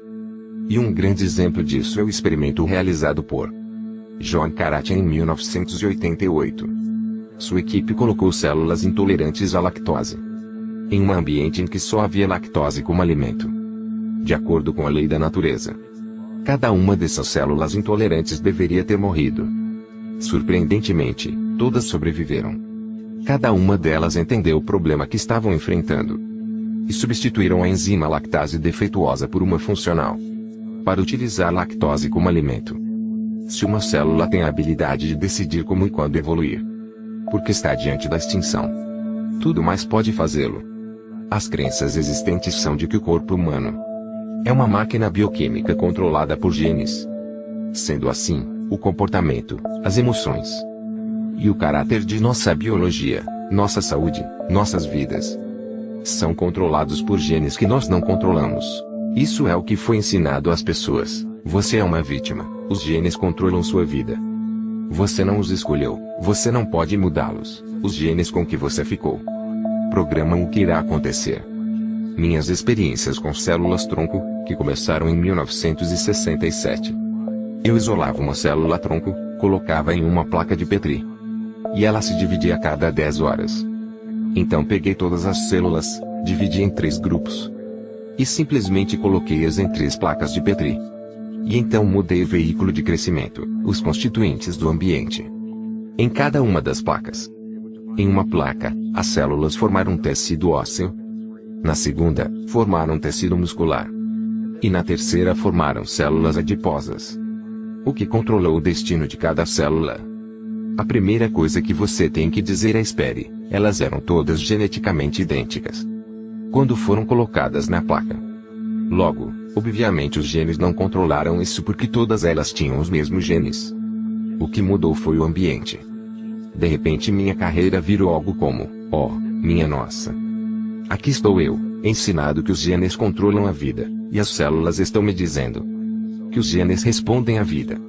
E um grande exemplo disso é o experimento realizado por John Karacha em 1988. Sua equipe colocou células intolerantes à lactose em um ambiente em que só havia lactose como alimento. De acordo com a lei da natureza, cada uma dessas células intolerantes deveria ter morrido. Surpreendentemente, todas sobreviveram. Cada uma delas entendeu o problema que estavam enfrentando e substituíram a enzima lactase defeituosa por uma funcional, para utilizar lactose como alimento. Se uma célula tem a habilidade de decidir como e quando evoluir, porque está diante da extinção. Tudo mais pode fazê-lo. As crenças existentes são de que o corpo humano é uma máquina bioquímica controlada por genes. Sendo assim, o comportamento, as emoções e o caráter de nossa biologia, nossa saúde, nossas vidas, são controlados por genes que nós não controlamos. Isso é o que foi ensinado às pessoas. Você é uma vítima, os genes controlam sua vida. Você não os escolheu, você não pode mudá-los, os genes com que você ficou programam o que irá acontecer. Minhas experiências com células-tronco, que começaram em 1967. Eu isolava uma célula-tronco, colocava em uma placa de Petri. E ela se dividia a cada 10 horas. Então peguei todas as células, dividi em 3 grupos. E simplesmente coloquei-as em 3 placas de Petri. E então mudei o veículo de crescimento, os constituintes do ambiente, em cada uma das placas. Em uma placa, as células formaram um tecido ósseo. Na segunda, formaram um tecido muscular. E na terceira formaram células adiposas. O que controlou o destino de cada célula? A primeira coisa que você tem que dizer é espere, elas eram todas geneticamente idênticas quando foram colocadas na placa. Logo, obviamente os genes não controlaram isso porque todas elas tinham os mesmos genes. O que mudou foi o ambiente. De repente minha carreira virou algo como, oh, minha nossa. Aqui estou eu, ensinado que os genes controlam a vida, e as células estão me dizendo que os genes respondem à vida.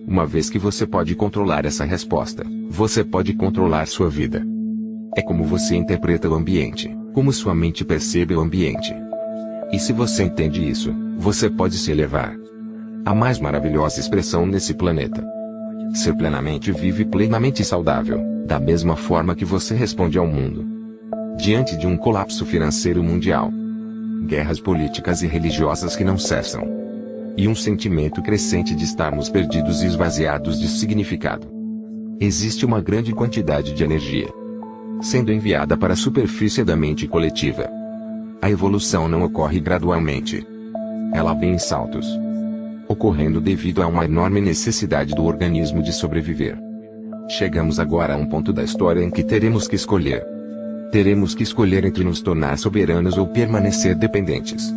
Uma vez que você pode controlar essa resposta, você pode controlar sua vida. É como você interpreta o ambiente, como sua mente percebe o ambiente. E se você entende isso, você pode se elevar à mais maravilhosa expressão nesse planeta. Ser plenamente vivo e plenamente saudável, da mesma forma que você responde ao mundo. Diante de um colapso financeiro mundial, guerras políticas e religiosas que não cessam, e um sentimento crescente de estarmos perdidos e esvaziados de significado, existe uma grande quantidade de energia sendo enviada para a superfície da mente coletiva. A evolução não ocorre gradualmente. Ela vem em saltos, ocorrendo devido a uma enorme necessidade do organismo de sobreviver. Chegamos agora a um ponto da história em que teremos que escolher. Teremos que escolher entre nos tornar soberanos ou permanecer dependentes.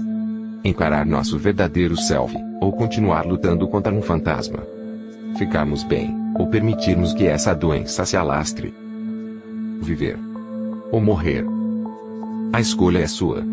Encarar nosso verdadeiro self, ou continuar lutando contra um fantasma. Ficarmos bem, ou permitirmos que essa doença se alastre. Viver ou morrer. A escolha é sua.